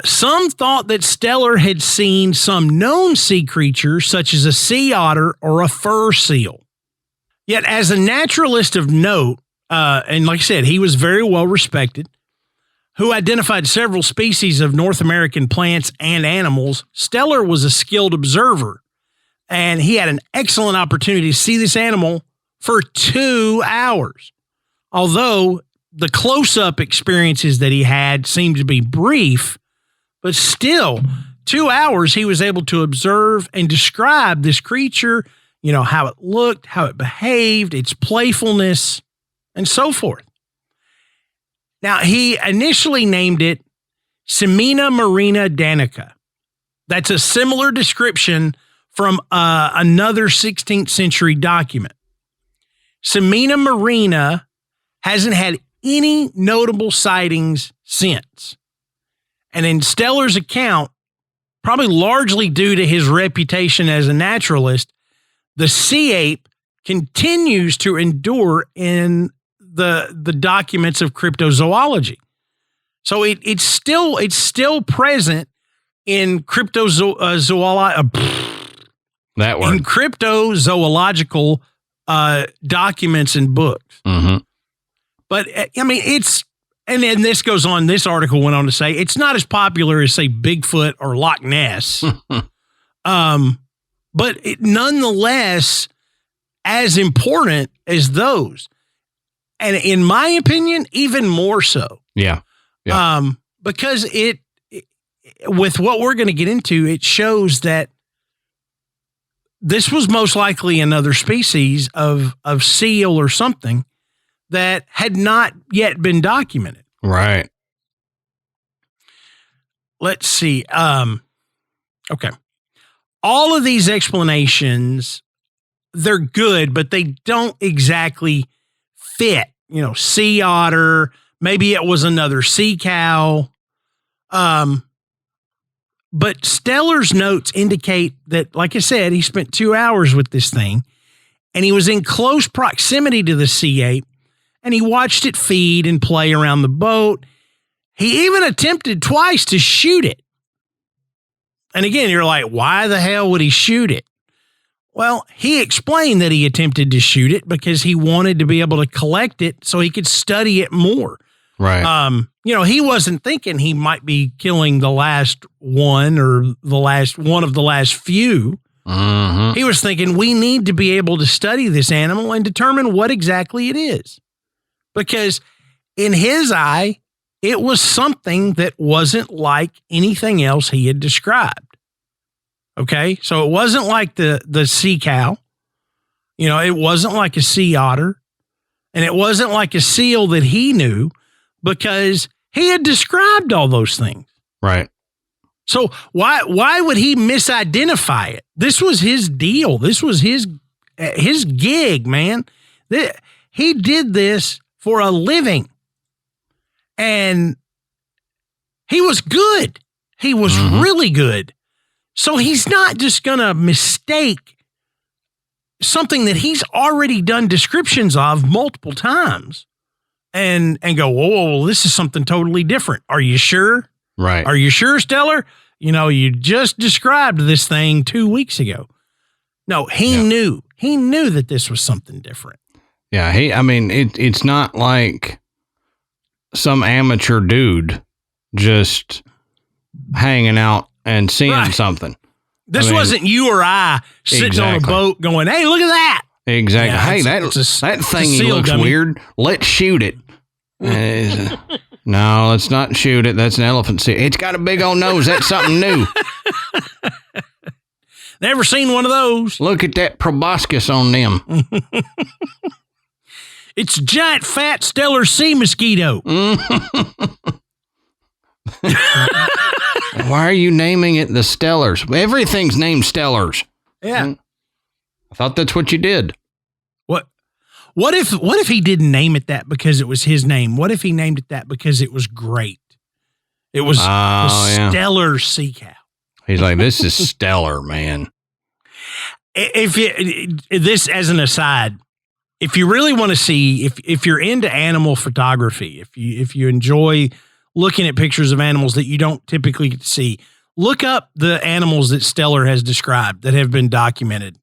some thought that Steller had seen some known sea creature, such as a sea otter or a fur seal. Yet, as a naturalist of note, and like I said, he was very well respected, who identified several species of North American plants and animals, Steller was a skilled observer, and he had an excellent opportunity to see this animal for 2 hours. Although the close-up experiences that he had seemed to be brief, but still, 2 hours he was able to observe and describe this creature, you know, how it looked, how it behaved, its playfulness, and so forth. Now, he initially named it Semina marina danica. That's a similar description from another 16th century document. Semina marina hasn't had any notable sightings since. And in Steller's account, probably largely due to his reputation as a naturalist, the sea ape continues to endure in the documents of cryptozoology. So it's still present in cryptozoological documents and books. Mm-hmm. But I mean, and then this goes on. This article went on to say it's not as popular as, say, Bigfoot or Loch Ness, but nonetheless as important as those. And in my opinion, even more so. Yeah. Because it with what we're going to get into, it shows that this was most likely another species of seal or something that had not yet been documented. Right. Let's see. Okay. All of these explanations, they're good, but they don't exactly fit. You know, sea otter, maybe it was another sea cow. But Steller's notes indicate that, like I said, he spent 2 hours with this thing, and he was in close proximity to the sea ape, and he watched it feed and play around the boat. He even attempted twice to shoot it. And again, you're like, why the hell would he shoot it? Well, he explained that he attempted to shoot it because he wanted to be able to collect it so he could study it more. Right. You know, he wasn't thinking he might be killing the last one or the last one of the last few. Mm-hmm. He was thinking we need to be able to study this animal and determine what exactly it is. Because in his eye, it was something that wasn't like anything else he had described. Okay, so it wasn't like the sea cow. It wasn't like a sea otter, and it wasn't like a seal that he knew, because he had described all those things. Right. So why would he misidentify it? This was his deal. This was his gig, man. He did this for a living. And he was good. He was really good. So he's not just going to mistake something that he's already done descriptions of multiple times and go, whoa, this is something totally different. Are you sure? Right. Are you sure, Steller? You just described this thing 2 weeks ago. No, he knew. He knew that this was something different. Yeah, it's not like some amateur dude just hanging out and seeing something. This wasn't you or I sitting on a boat going, hey, look at that. Exactly. Yeah, hey, that thingy looks weird. Let's shoot it. No, let's not shoot it. That's an elephant seal. It's got a big old nose. That's something new. Never seen one of those. Look at that proboscis on them. It's a giant, fat, Steller sea mosquito. Why are you naming it the Stellers? Everything's named Stellers. Yeah. I thought that's what you did. What if he didn't name it that because it was his name? What if he named it that because it was great? It was Steller sea cow. He's like, this is stellar, man. This as an aside, if you really want to see, if you're into animal photography, if you enjoy looking at pictures of animals that you don't typically get to see, look up the animals that Steller has described that have been documented.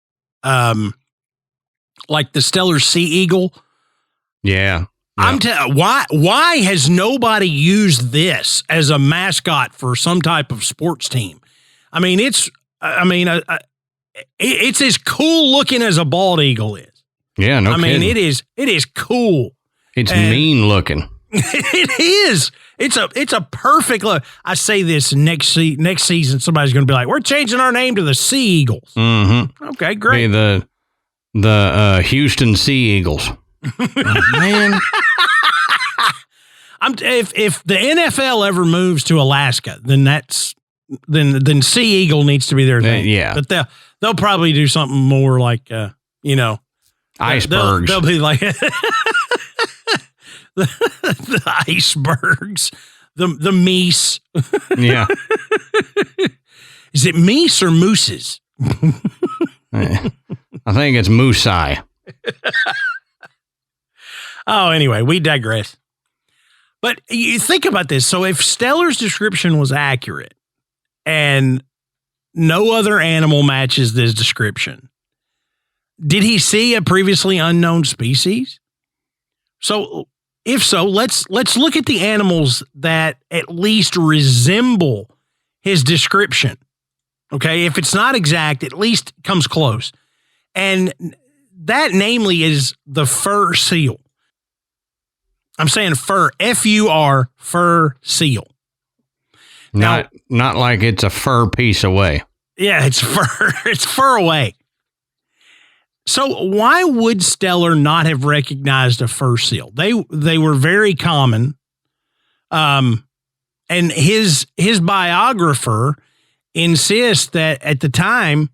Like the Steller sea eagle. Yeah. I'm why has nobody used this as a mascot for some type of sports team? It's as cool looking as a bald eagle is. Yeah, no kidding. It is cool. It's mean looking. It is. It's a perfect look. I say this next season, somebody's going to be like, we're changing our name to the Sea Eagles. Mm-hmm. Okay, great. Be the Houston Sea Eagles. Man. If the NFL ever moves to Alaska, then Sea Eagle needs to be their thing. Yeah. But they'll probably do something more like icebergs. They'll be like the icebergs, the meese. Yeah. Is it meese or mooses? I think it's moosei. Oh, anyway, we digress. But you think about this. So if Steller's description was accurate and no other animal matches this description, did he see a previously unknown species? So if so, let's look at the animals that at least resemble his description. Okay, if it's not exact, at least comes close. And that namely is the fur seal. I'm saying fur, F-U-R, fur seal. Not like it's a fur piece away. Yeah, it's fur. It's fur away. So why would Steller not have recognized a fur seal? They were very common. And his biographer insists that at the time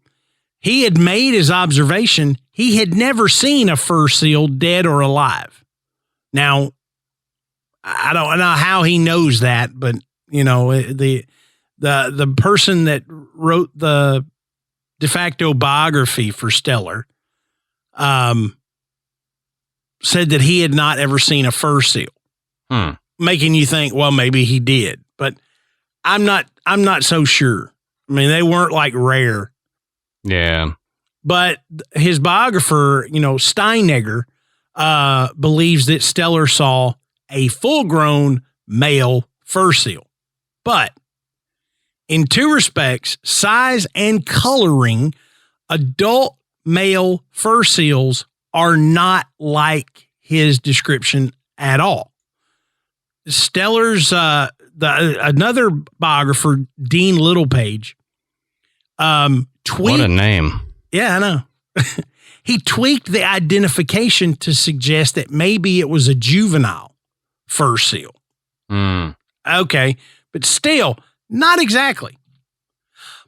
he had made his observation, he had never seen a fur seal dead or alive. Now, I don't know how he knows that, but the person that wrote the de facto biography for Steller said that he had not ever seen a fur seal, making you think, well, maybe he did, but I'm not so sure. I mean, they weren't like rare. Yeah. But his biographer, Steinegger, believes that Steller saw a full-grown male fur seal. But in two respects, size and coloring, adult male fur seals are not like his description at all. Steller's another biographer, Dean Littlepage, tweaked. What a name. Yeah, I know. He tweaked the identification to suggest that maybe it was a juvenile fur seal. Okay, but still, not exactly.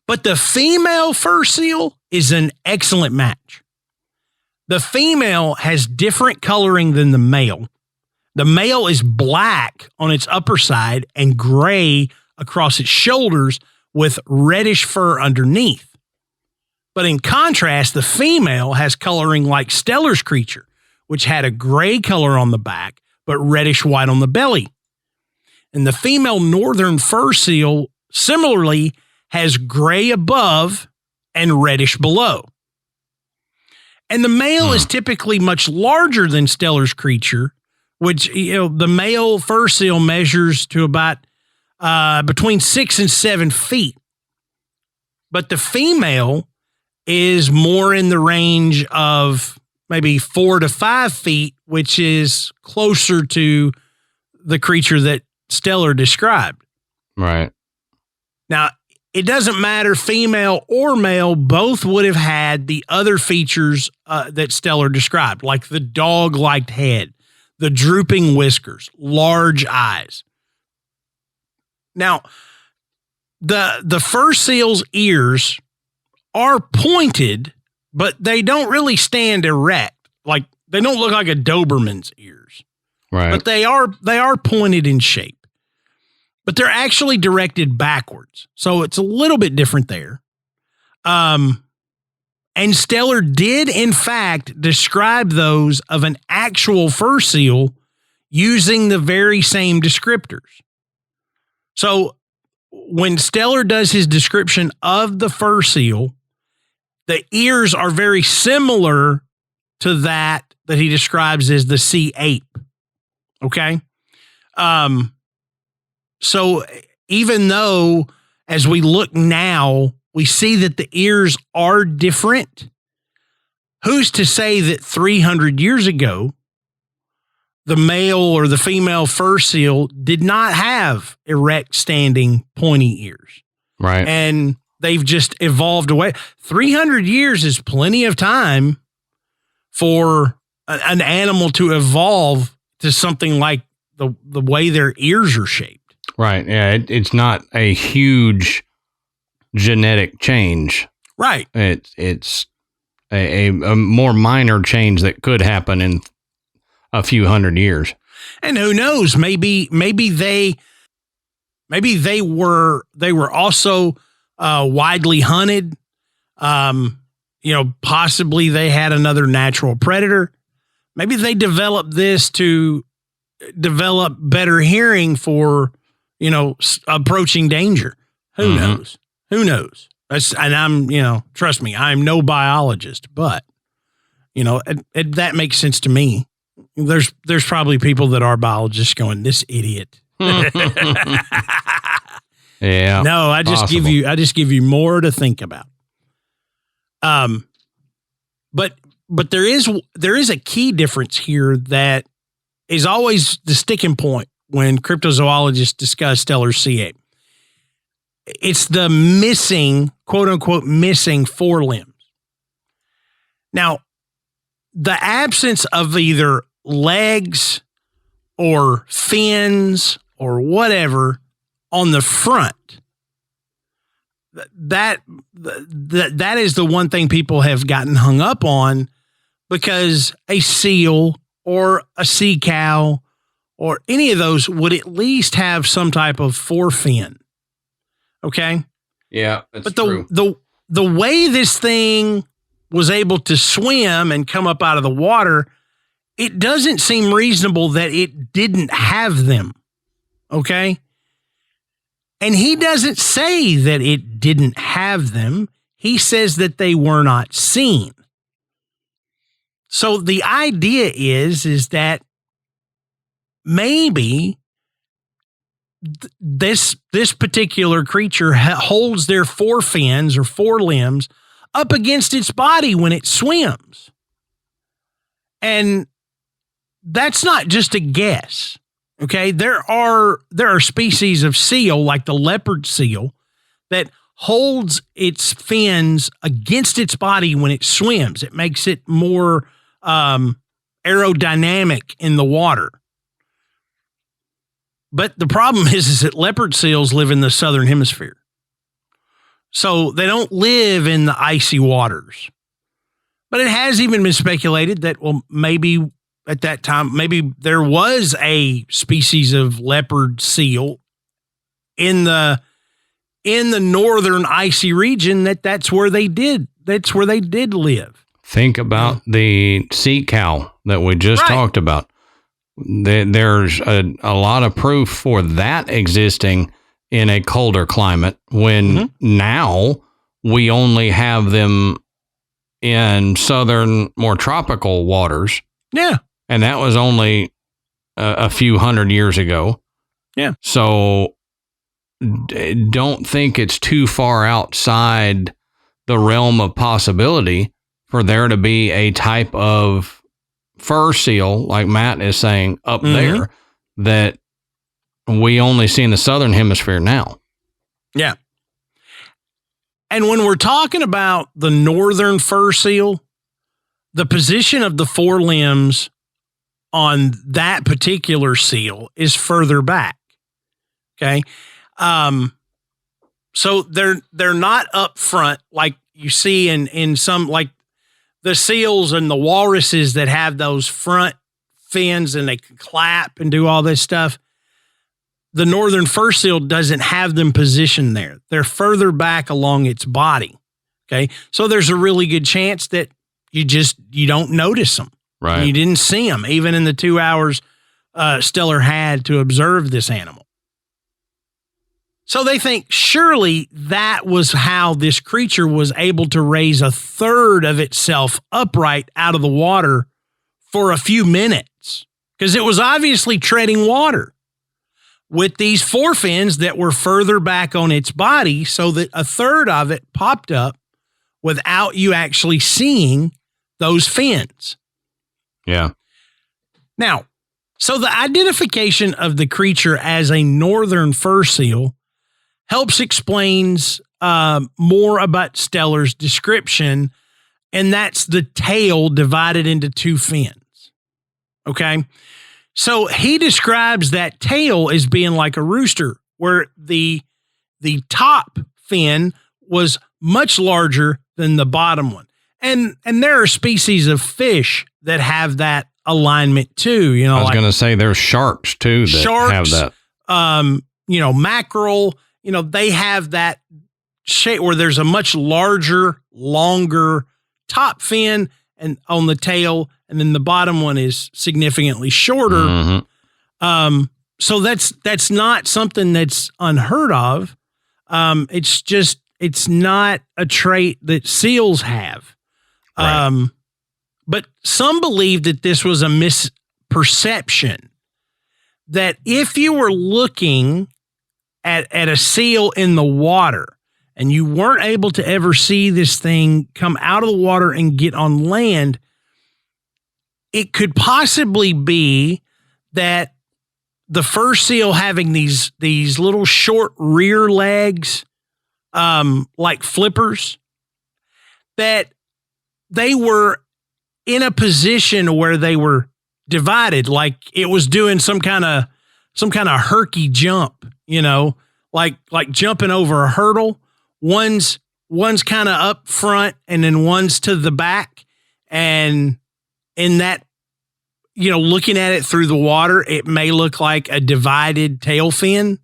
But the female fur seal is an excellent match. The female has different coloring than the male. The male is black on its upper side and gray across its shoulders with reddish fur underneath. But in contrast, the female has coloring like Steller's creature, which had a gray color on the back, but reddish white on the belly. And the female northern fur seal similarly has gray above and reddish below. And the male is typically much larger than Steller's creature, which, the male fur seal measures to about between 6 and 7 feet. But the female is more in the range of maybe 4 to 5 feet, which is closer to the creature that Steller described. Right. Now, it doesn't matter, female or male, both would have had the other features that Steller described, like the dog-like head, the drooping whiskers, large eyes. Now, the fur seal's ears are pointed, but they don't really stand erect. Like, they don't look like a Doberman's ears. Right. But they are pointed in shape. But they're actually directed backwards. So it's a little bit different there. And Steller did, in fact, describe those of an actual fur seal using the very same descriptors. So when Steller does his description of the fur seal, the ears are very similar to that he describes as the sea ape. Okay? So even though, as we look now, we see that the ears are different, who's to say that 300 years ago, the male or the female fur seal did not have erect, standing, pointy ears? Right. And they've just evolved away. 300 years is plenty of time for an animal to evolve to something like the way their ears are shaped. Right. Yeah. It's not a huge genetic change. Right. It's a more minor change that could happen in a few hundred years. And who knows? Maybe they were also widely hunted. Possibly they had another natural predator. Maybe they developed this to develop better hearing for, approaching danger. Who knows? Who knows? Trust me, I'm no biologist, but, that makes sense to me. There's probably people that are biologists going, this idiot. Yeah. No, I just give you more to think about. But there is a key difference here that is always the sticking point when cryptozoologists discuss Steller's sea ape. It's the missing, quote unquote, missing forelimbs. Now, the absence of either legs or fins or whatever on the front, that is the one thing people have gotten hung up on, because a seal or a sea cow or any of those would at least have some type of forefin. Okay? Yeah, that's but true. The way this thing was able to swim and come up out of the water, it doesn't seem reasonable that it didn't have them. Okay? And he doesn't say that it didn't have them. He says that they were not seen. So the idea is that maybe this particular creature holds their forefins or forelimbs up against its body when it swims. And that's not just a guess. Okay, there are species of seal, like the leopard seal, that holds its fins against its body when it swims. It makes it more aerodynamic in the water. But the problem is that leopard seals live in the southern hemisphere. So they don't live in the icy waters. But it has even been speculated that, well, maybe at that time, maybe there was a species of leopard seal in the northern icy region that's where they did live. Think about the sea cow that we just talked about. There's a lot of proof for that existing in a colder climate when now we only have them in southern, more tropical waters. Yeah. And that was only a few hundred years ago. Yeah. So don't think it's too far outside the realm of possibility for there to be a type of fur seal, like Matt is saying, up there that we only see in the southern hemisphere now. Yeah. And when we're talking about the northern fur seal, the position of the forelimbs on that particular seal is further back. Okay. So they're not up front like you see in some, like the seals and the walruses that have those front fins and they can clap and do all this stuff. The northern fur seal doesn't have them positioned there. They're further back along its body. Okay. So there's a really good chance that you don't notice them. Right. You didn't see them even in the 2 hours Steller had to observe this animal. So they think surely that was how this creature was able to raise a third of itself upright out of the water for a few minutes, because it was obviously treading water with these forefins that were further back on its body, so that a third of it popped up without you actually seeing those fins. Yeah. Now, so the identification of the creature as a northern fur seal helps explains more about Steller's description, and that's the tail divided into two fins. Okay? So he describes that tail as being like a rooster, where the top fin was much larger than the bottom one. And there are species of fish that have that alignment too. You know, I was going to say there's sharks too that have that. Mackerel, they have that shape where there's a much larger, longer top fin and on the tail, and then the bottom one is significantly shorter. So that's not something that's unheard of. It's not a trait that seals have. Right. But some believe that this was a misperception, that if you were looking at a seal in the water and you weren't able to ever see this thing come out of the water and get on land, it could possibly be that the fur seal having these little short rear legs, like flippers, that they were in a position where they were divided, like it was doing some kind of herky jump, like jumping over a hurdle. One's kind of up front and then one's to the back. And in that, looking at it through the water, it may look like a divided tail fin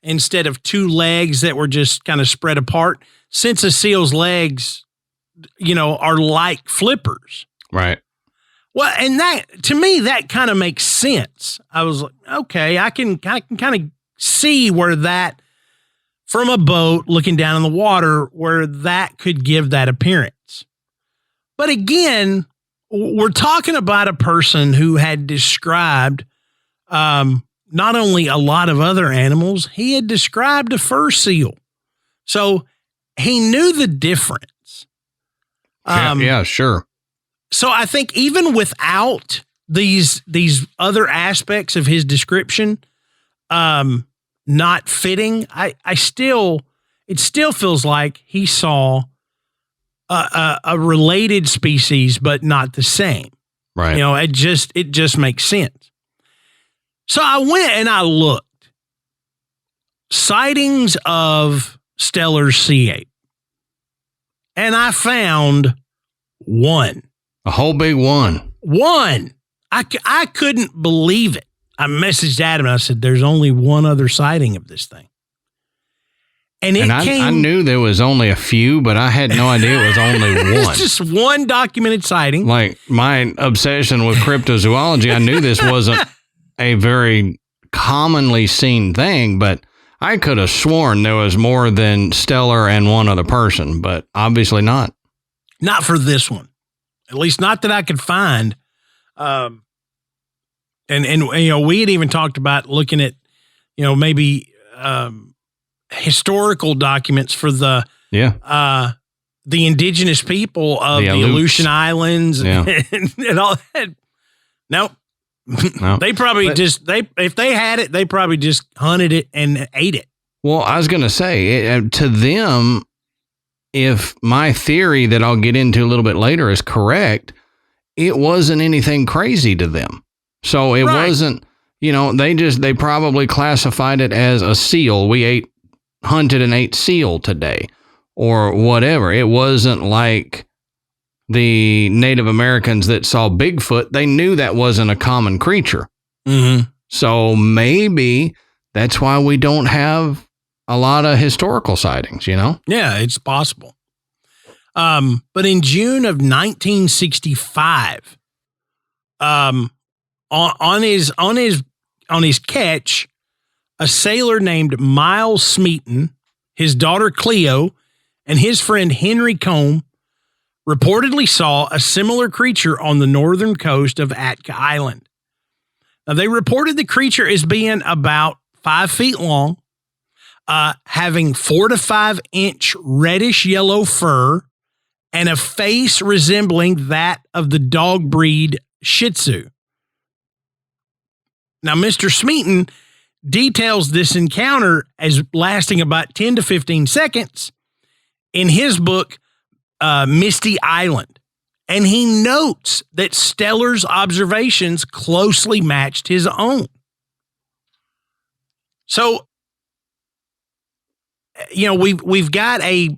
instead of two legs that were just kind of spread apart, since a seal's legs, are like flippers. Right. Well, and that, to me, that kind of makes sense. I was like, okay, I can kind of see where that, from a boat looking down in the water, where that could give that appearance. But again, we're talking about a person who had described not only a lot of other animals, he had described a fur seal. So he knew the difference. Yeah, sure. So I think even without these other aspects of his description not fitting, it still feels like he saw a related species, but not the same. Right. It just makes sense. So I went and I looked. Sightings of Steller's sea ape. And I found one. A whole big one. One. I couldn't believe it. I messaged Adam and I said, there's only one other sighting of this thing. And I knew there was only a few, but I had no idea it was only one. It's just one documented sighting. Like my obsession with cryptozoology, I knew this wasn't a very commonly seen thing, but I could have sworn there was more than Steller and one other person, but obviously not. Not for this one. At least not that I could find. And we had even talked about looking at, maybe historical documents for the indigenous people of the Aleutian Islands and all that. Nope. No. They probably if they had it, they probably just hunted it and ate it. Well, I was going to say, to them, if my theory that I'll get into a little bit later is correct, it wasn't anything crazy to them. So it wasn't, they probably classified it as a seal. We hunted and ate seal today or whatever. It wasn't like the Native Americans that saw Bigfoot. They knew that wasn't a common creature. Mm-hmm. So maybe that's why we don't have a lot of historical sightings, Yeah, it's possible. But in June of 1965, on his catch, a sailor named Miles Smeaton, his daughter Cleo, and his friend Henry Combe reportedly saw a similar creature on the northern coast of Atka Island. Now, they reported the creature as being about 5 feet long, having 4 to 5 inch reddish yellow fur, and a face resembling that of the dog breed Shih Tzu. Now, Mr. Smeaton details this encounter as lasting about 10 to 15 seconds in his book, Misty Island. And he notes that Steller's observations closely matched his own. So, we've got a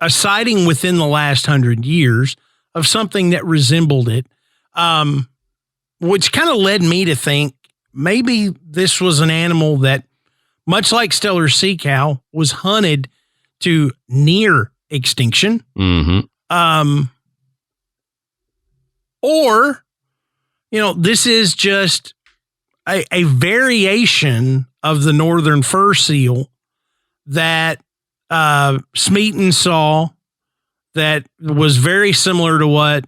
sighting within the last 100 years of something that resembled it, which kind of led me to think maybe this was an animal that, much like Steller's sea cow, was hunted to near extinction. Mm-hmm. Or, this is just a variation of the northern fur seal that Smeaton saw that was very similar to what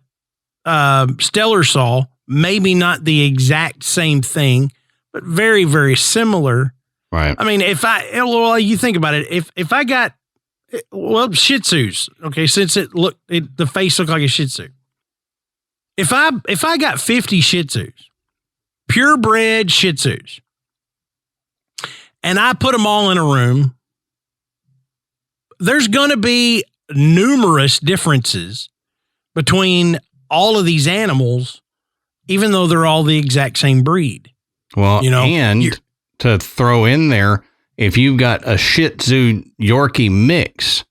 Steller saw. Maybe not the exact same thing, but very, very similar. Right. I mean, you think about it, if I got, Shih Tzus, okay, since the face looked like a Shih Tzu. If I got 50 Shih Tzus, purebred Shih Tzus, and I put them all in a room, there's going to be numerous differences between all of these animals, even though they're all the exact same breed. Well, and to throw in there, if you've got a Shih Tzu Yorkie mix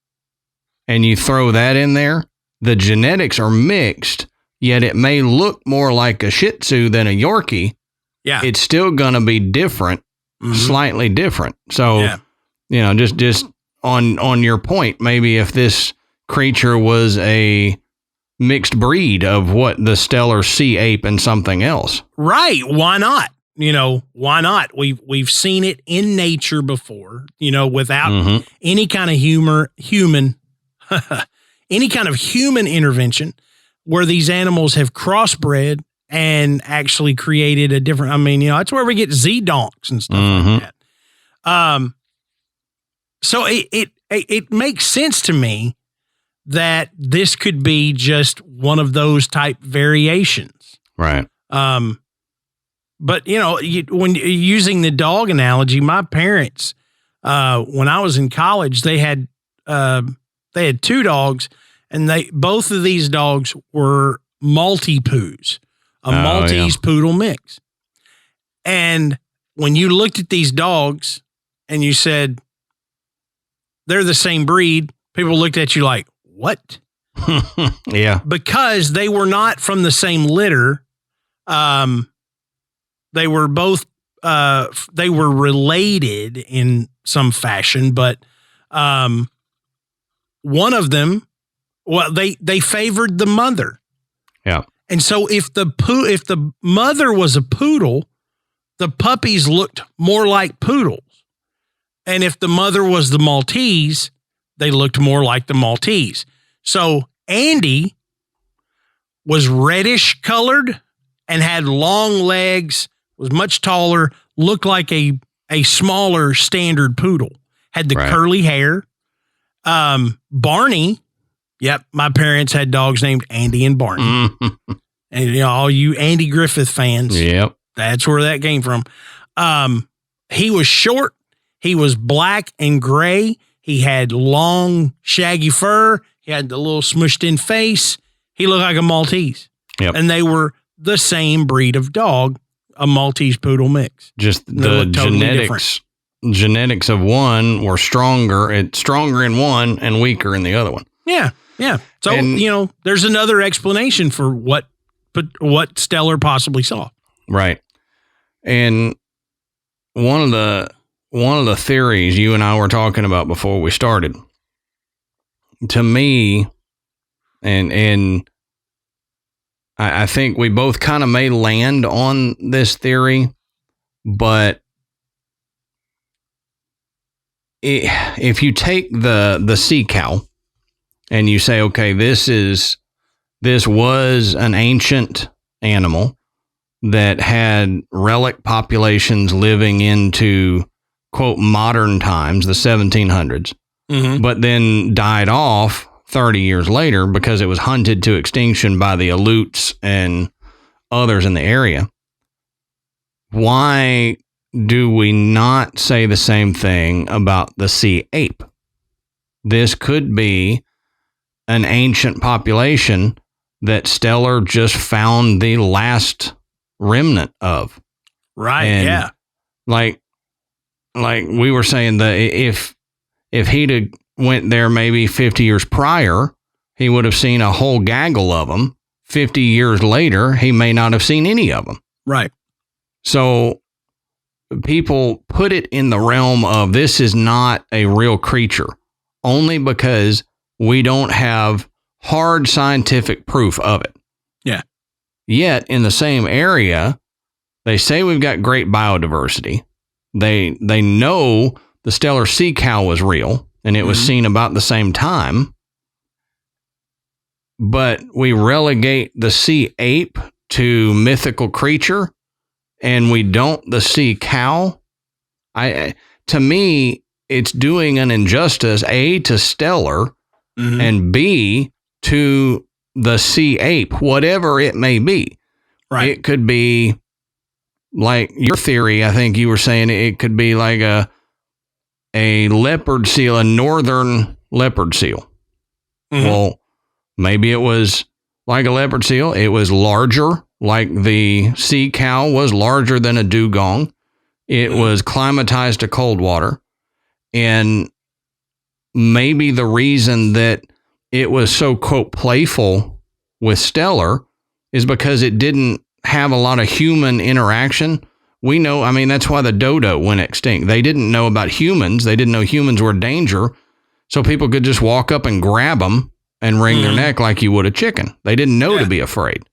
and you throw that in there, the genetics are mixed, yet it may look more like a Shih Tzu than a Yorkie. Yeah. It's still going to be different, slightly different. So, just on your point, maybe if this creature was a mixed breed of what the Steller sea ape and something else. Right. Why not? Why not? We've seen it in nature before, without any kind of any kind of human intervention where these animals have crossbred and actually created a different, that's where we get Z-donks and stuff like that. So it makes sense to me that this could be just one of those type variations. Right. But when you're using the dog analogy, my parents, when I was in college, they had 2 dogs, and both of these dogs were Maltese Maltese poodle mix. And when you looked at these dogs and you said they're the same breed, people looked at you like, what? Yeah. Because they were not from the same litter. They were both, they were related in some fashion, but one of them, they favored the mother. Yeah. And so if the mother was a poodle, the puppies looked more like poodles. And if the mother was the Maltese, they looked more like the Maltese. So Andy was reddish colored and had long legs, was much taller, looked like a smaller standard poodle, had the curly hair. Barney, yep, my parents had dogs named Andy and Barney. And all you Andy Griffith fans, yep, that's where that came from. He was short. He was black and gray. He had long, shaggy fur. He had the little smushed in face. He looked like a Maltese. Yep. And they were the same breed of dog, a Maltese poodle mix. Just the genetics of one were stronger. It's stronger in one and weaker in the other one. Yeah. Yeah. So, there's another explanation for what Steller possibly saw. Right. And one of the theories you and I were talking about before we started, to me, and I think we both kind of may land on this theory, but if you take the sea cow and you say, okay, this was an ancient animal that had relic populations living into, quote, modern times, the 1700s, but then died off 30 years later because it was hunted to extinction by the Aleuts and others in the area. Why do we not say the same thing about the sea ape? This could be an ancient population that Steller just found the last remnant of. Right. And yeah. Like we were saying, that if he'd have went there maybe 50 years prior, he would have seen a whole gaggle of them. 50 years later, he may not have seen any of them. Right. So people put it in the realm of this is not a real creature, only because we don't have hard scientific proof of it. Yeah. Yet in the same area, they say we've got great biodiversity. They know the Steller sea cow was real and it was seen about the same time. But we relegate the sea ape to mythical creature and we don't the sea cow. To me, it's doing an injustice, A, to Steller, and B, to the sea ape, whatever it may be. Right. It could be like your theory. I think you were saying it could be like a leopard seal, a northern leopard seal. Well, maybe it was like a leopard seal. It was larger, like the sea cow was larger than a dugong. It was climatized to cold water. And maybe the reason that it was so, quote, playful with Steller is because it didn't have a lot of human interaction. We know, I mean, that's why the dodo went extinct. They didn't know about humans. They didn't know humans were a danger. So people could just walk up and grab them and wring their neck like you would a chicken. They didn't know to be afraid.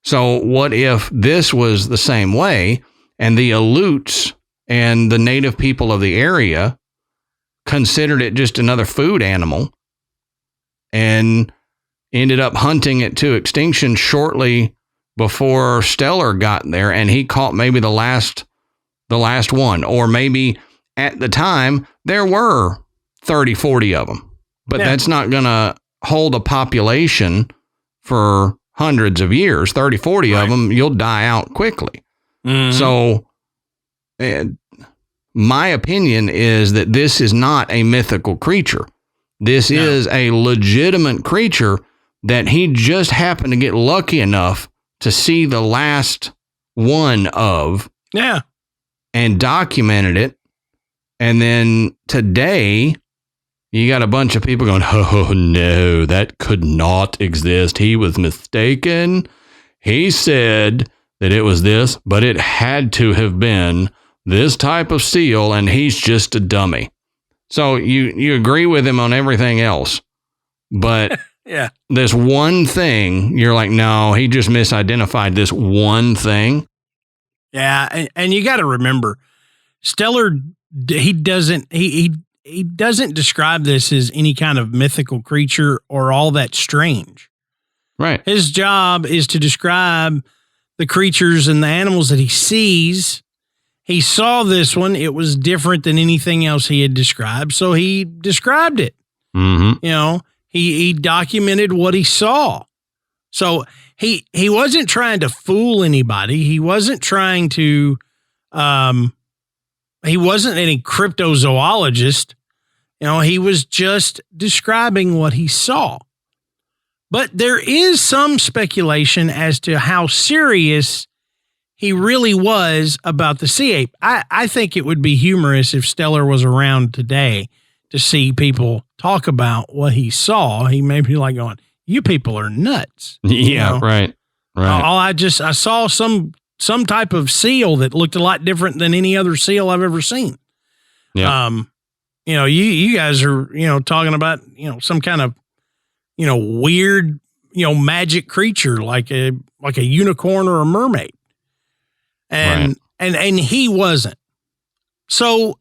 So what if this was the same way and the Aleuts and the native people of the area considered it just another food animal and ended up hunting it to extinction shortly before Steller got there, and he caught maybe the last one, or maybe at the time there were 30, 40 of them, but that's not going to hold a population for hundreds of years, 30, 40 of them, you'll die out quickly. So my opinion is that this is not a mythical creature. This is a legitimate creature that he just happened to get lucky enough to see the last one of. Yeah. And documented it. And then today, you got a bunch of people going, oh, no, that could not exist. He was mistaken. He said that it was this, but it had to have been this type of seal, and he's just a dummy. So you agree with him on everything else. But yeah, this one thing, you're like, no, he just misidentified this one thing. Yeah, and you got to remember, Steller, he doesn't describe this as any kind of mythical creature or all that strange. Right. His job is to describe the creatures and the animals that he sees. He saw this one. It was different than anything else he had described, so he described it. Mm-hmm. You know, he documented what he saw. So he wasn't trying to fool anybody. He wasn't trying to, he wasn't any cryptozoologist. You know, he was just describing what he saw. But there is some speculation as to how serious he really was about the sea ape. I think it would be humorous if Steller was around today to see people talk about what he saw. He may be like going, you people are nuts. Yeah, you know? Right. I saw some type of seal that looked a lot different than any other seal I've ever seen. Yeah. You know, you guys are, you know, talking about, you know, some kind of, you know, weird, you know, magic creature like a unicorn or a mermaid. And he wasn't. So,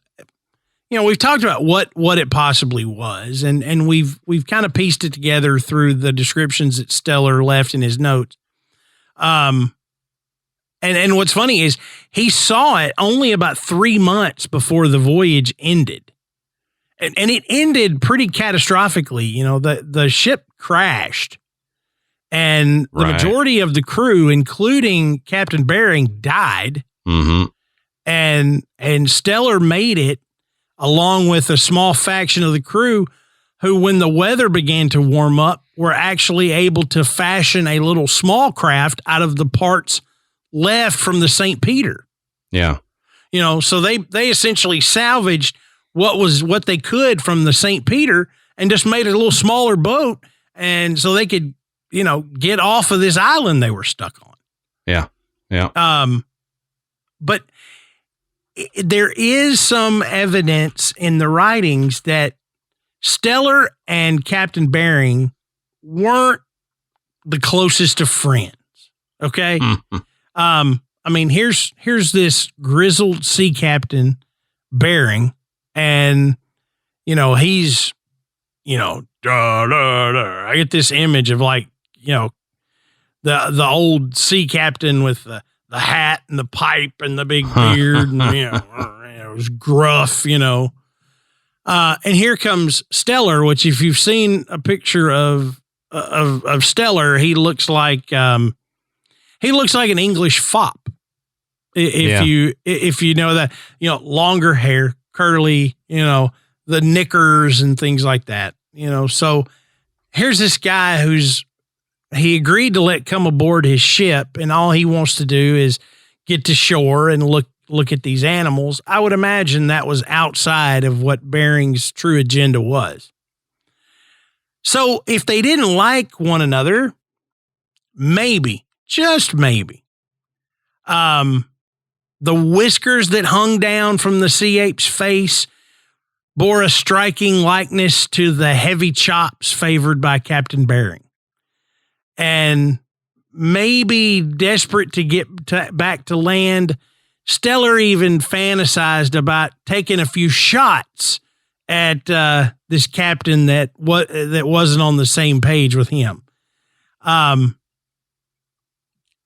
you know, we've talked about what it possibly was, and we've kind of pieced it together through the descriptions that Steller left in his notes. And what's funny is he saw it only about 3 months before the voyage ended. And it ended pretty catastrophically. You know, the ship crashed, and the majority of the crew, including Captain Bering, died. Mm-hmm. And Steller made it, along with a small faction of the crew who, when the weather began to warm up, were actually able to fashion a little small craft out of the parts left from the St. Peter. Yeah. You know, so they essentially salvaged what they could from the St. Peter and just made it a little smaller boat. And so they could, you know, get off of this island they were stuck on. Yeah. Yeah. But there is some evidence in the writings that Steller and Captain Bering weren't the closest of friends. Okay. Mm-hmm. I mean, here's this grizzled sea captain, Bering, and, you know, he's, you know, I get this image of, like, you know, the old sea captain with the hat and the pipe and the big beard and, you know, it was gruff, you know. And here comes Steller, which, if you've seen a picture of Steller, he looks like an English fop. If you know that, you know, longer hair, curly, you know, the knickers and things like that, you know. So here's this guy he agreed to let come aboard his ship, and all he wants to do is get to shore and look at these animals. I would imagine that was outside of what Bering's true agenda was. So if they didn't like one another, maybe, just maybe, the whiskers that hung down from the sea ape's face bore a striking likeness to the heavy chops favored by Captain Bering. And maybe desperate to get back to land, Steller even fantasized about taking a few shots at this captain that wasn't on the same page with him.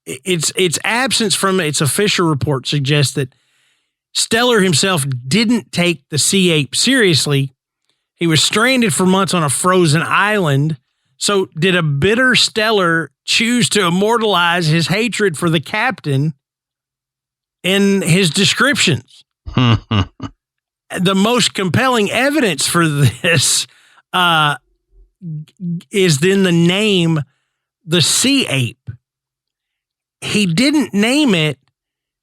Its absence from its official report suggests that Steller himself didn't take the sea ape seriously. He was stranded for months on a frozen island, So did a bitter Steller choose to immortalize his hatred for the captain in his descriptions? The most compelling evidence for this is then the name, the sea ape. He didn't name it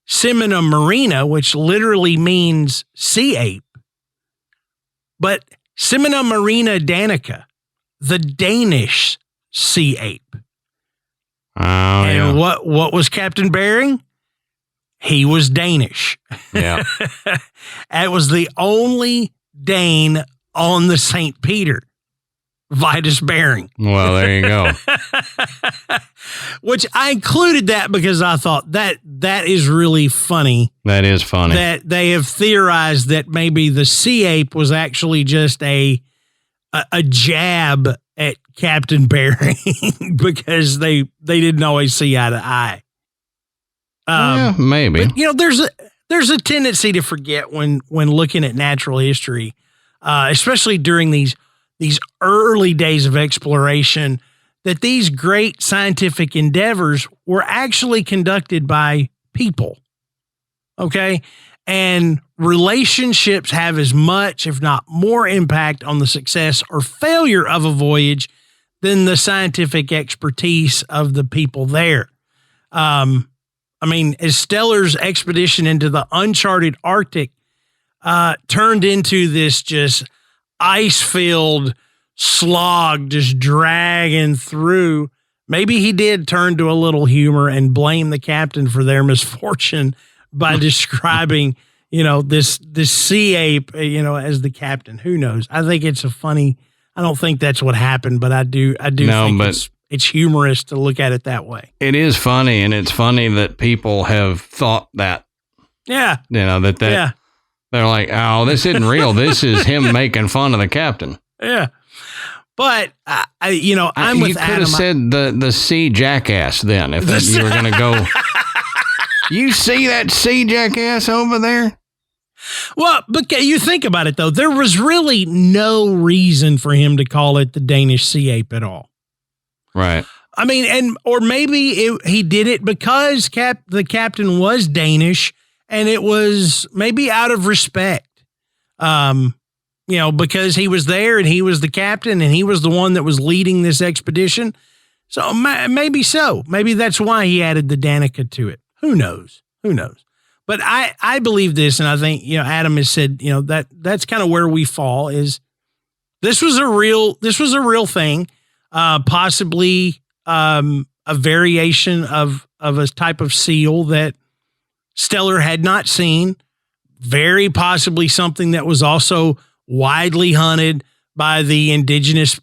Semina marina, which literally means sea ape, but Semina marina danica, the Danish sea ape. Oh, and what was Captain Bering? He was Danish. Yeah. It was the only Dane on the St. Peter, Vitus Bering. Well, there you go. Which I included that because I thought that is really funny. That is funny. That they have theorized that maybe the sea ape was actually just a jab at Captain Bering because they didn't always see eye to eye. Yeah, maybe. But, there's a tendency to forget when looking at natural history, especially during these early days of exploration, that these great scientific endeavors were actually conducted by people. Okay? And relationships have as much, if not more, impact on the success or failure of a voyage than the scientific expertise of the people there. As Steller's expedition into the uncharted Arctic turned into this just ice-filled slog just dragging through, maybe he did turn to a little humor and blame the captain for their misfortune by describing, this sea ape, as the captain. Who knows? I think it's I don't think that's what happened, but I do think it's humorous to look at it that way. It is funny, and it's funny that people have thought that. Yeah. Yeah. They're like, oh, this isn't real. This is him making fun of the captain. Yeah. But, I'm with Adam. You could have said the sea jackass then, if you were going to go. You see that sea jackass over there? Well, but you think about it, though. There was really no reason for him to call it the Danish sea ape at all. Right. Or maybe he did it because the captain was Danish, and it was maybe out of respect. Because he was there and he was the captain and he was the one that was leading this expedition. So maybe so. Maybe that's why he added the Danica to it. Who knows? But I believe this, and I think, Adam has said, that's kind of where we fall is this was a real thing. Possibly a variation of a type of seal that Steller had not seen. Very possibly something that was also widely hunted by the indigenous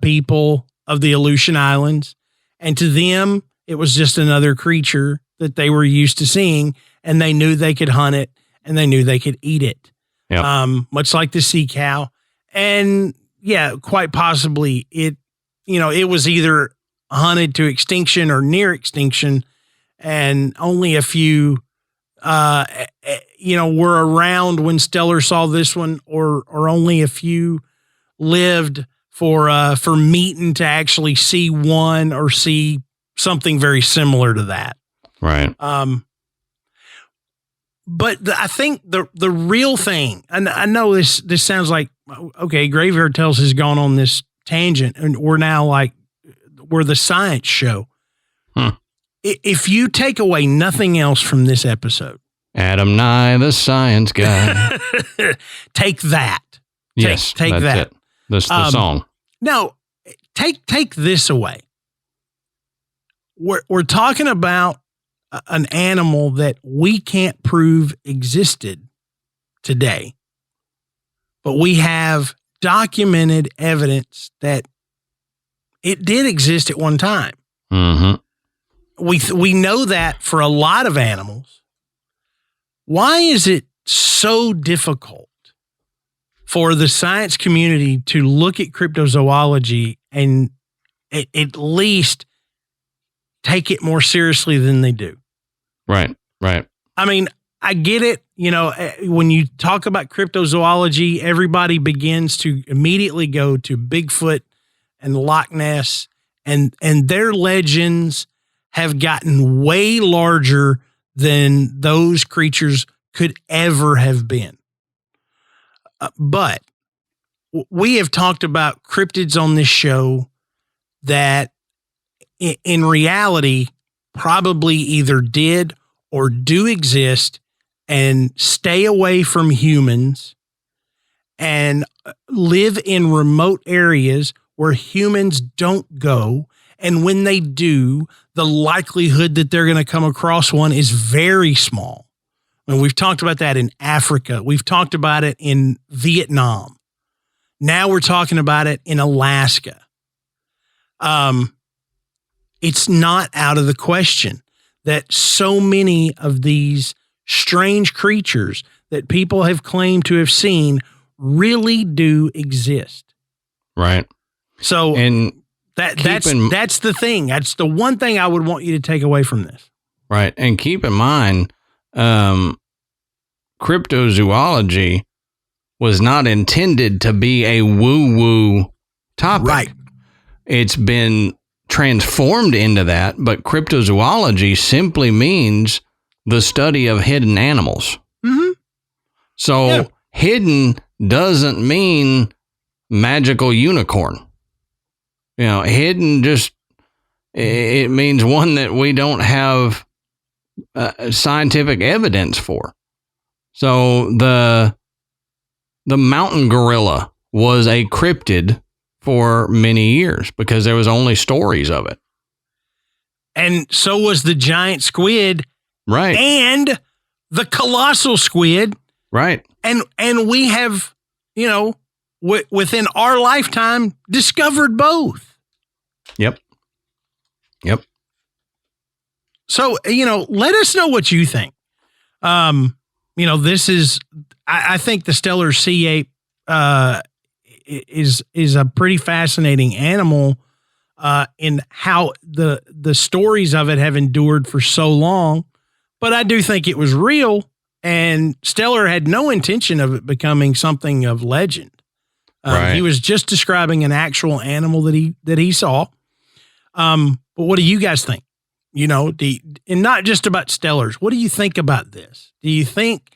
people of the Aleutian Islands. And to them, it was just another creature that they were used to seeing, and they knew they could hunt it, and they knew they could eat it. Yep. Much like the sea cow. And yeah, quite possibly it was either hunted to extinction or near extinction, and only a few, were around when Steller saw this one, or only a few lived for Meaton to actually see one or see something very similar to that. Right. But I think the real thing, and I know this sounds like, okay, Graveyard Tales has gone on this tangent, and we're now we're the science show. If you take away nothing else from this episode, Adam Nye, the science guy. Take that. Yes, take that's that. It. This the song. No, take this away. We're talking about an animal that we can't prove existed today, but we have documented evidence that it did exist at one time. Mm-hmm. We know that for a lot of animals. Why is it so difficult for the science community to look at cryptozoology and at least take it more seriously than they do? Right. I get it. When you talk about cryptozoology, everybody begins to immediately go to Bigfoot and Loch Ness, and their legends have gotten way larger than those creatures could ever have been. But we have talked about cryptids on this show that in reality probably either did or do exist and stay away from humans and live in remote areas where humans don't go. And when they do, the likelihood that they're going to come across one is very small. And we've talked about that in Africa. We've talked about it in Vietnam. Now we're talking about it in Alaska. It's not out of the question that so many of these strange creatures that people have claimed to have seen really do exist. Right. So and that's the thing. That's the one thing I would want you to take away from this. Right. And keep in mind, cryptozoology was not intended to be a woo-woo topic. Right. It's been transformed into that, but cryptozoology simply means the study of hidden animals. Mm-hmm. So hidden doesn't mean magical unicorn. You know, hidden just, it means one that we don't have scientific evidence for. So the mountain gorilla was a cryptid for many years because there was only stories of it. And so was the giant squid. Right. And the colossal squid. Right. And we have, you know, within our lifetime discovered both. Yep. So, you know, let us know what you think. You know, this is, I think the Steller sea ape is a pretty fascinating animal in how the stories of it have endured for so long. But I do think it was real, and Steller had no intention of it becoming something of legend. Right. He was just describing an actual animal that he saw. But what do you guys think? You know, and not just about Stellers. What do you think about this? Do you think,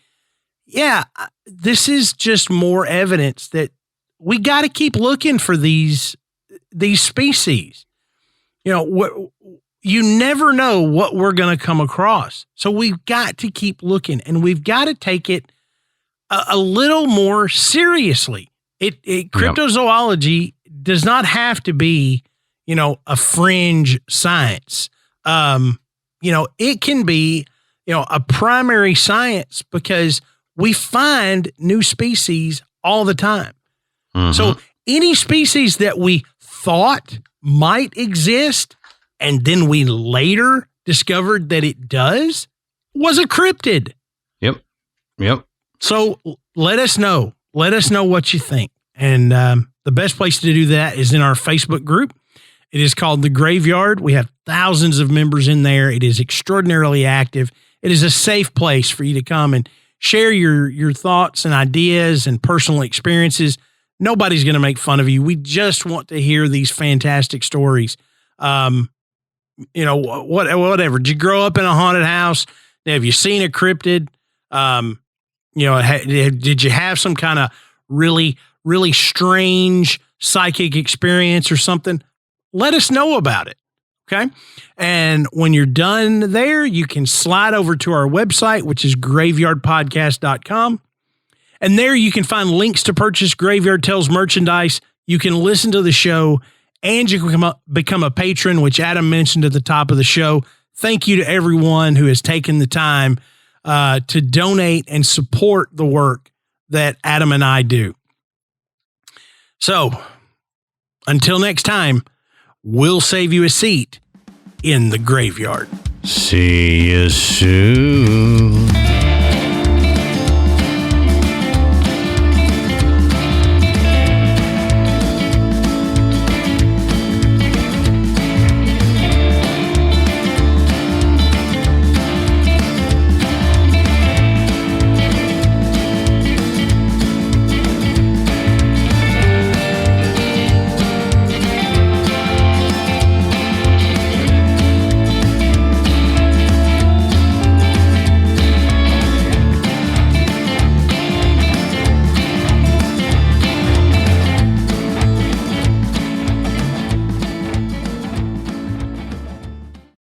this is just more evidence that we got to keep looking for these species? You know, you never know what we're going to come across. So we've got to keep looking, and we've got to take it a little more seriously. Cryptozoology does not have to be, you know, a fringe science. You know, it can be, you know, a primary science because we find new species all the time. Mm-hmm. So any species that we thought might exist and then we later discovered that it does was a cryptid. Yep. So let us know. Let us know what you think. And the best place to do that is in our Facebook group. It is called The Graveyard. We have thousands of members in there. It is extraordinarily active. It is a safe place for you to come and share your thoughts and ideas and personal experiences. Nobody's going to make fun of you. We just want to hear these fantastic stories. You know, whatever. Did you grow up in a haunted house? Have you seen a cryptid? You know, did you have some kind of really, really strange psychic experience or something? Let us know about it. Okay. And when you're done there, you can slide over to our website, which is graveyardpodcast.com. And there you can find links to purchase Graveyard Tales merchandise. You can listen to the show, and you can become a patron, which Adam mentioned at the top of the show. Thank you to everyone who has taken the time to donate and support the work that Adam and I do. So until next time, we'll save you a seat in the graveyard. See you soon.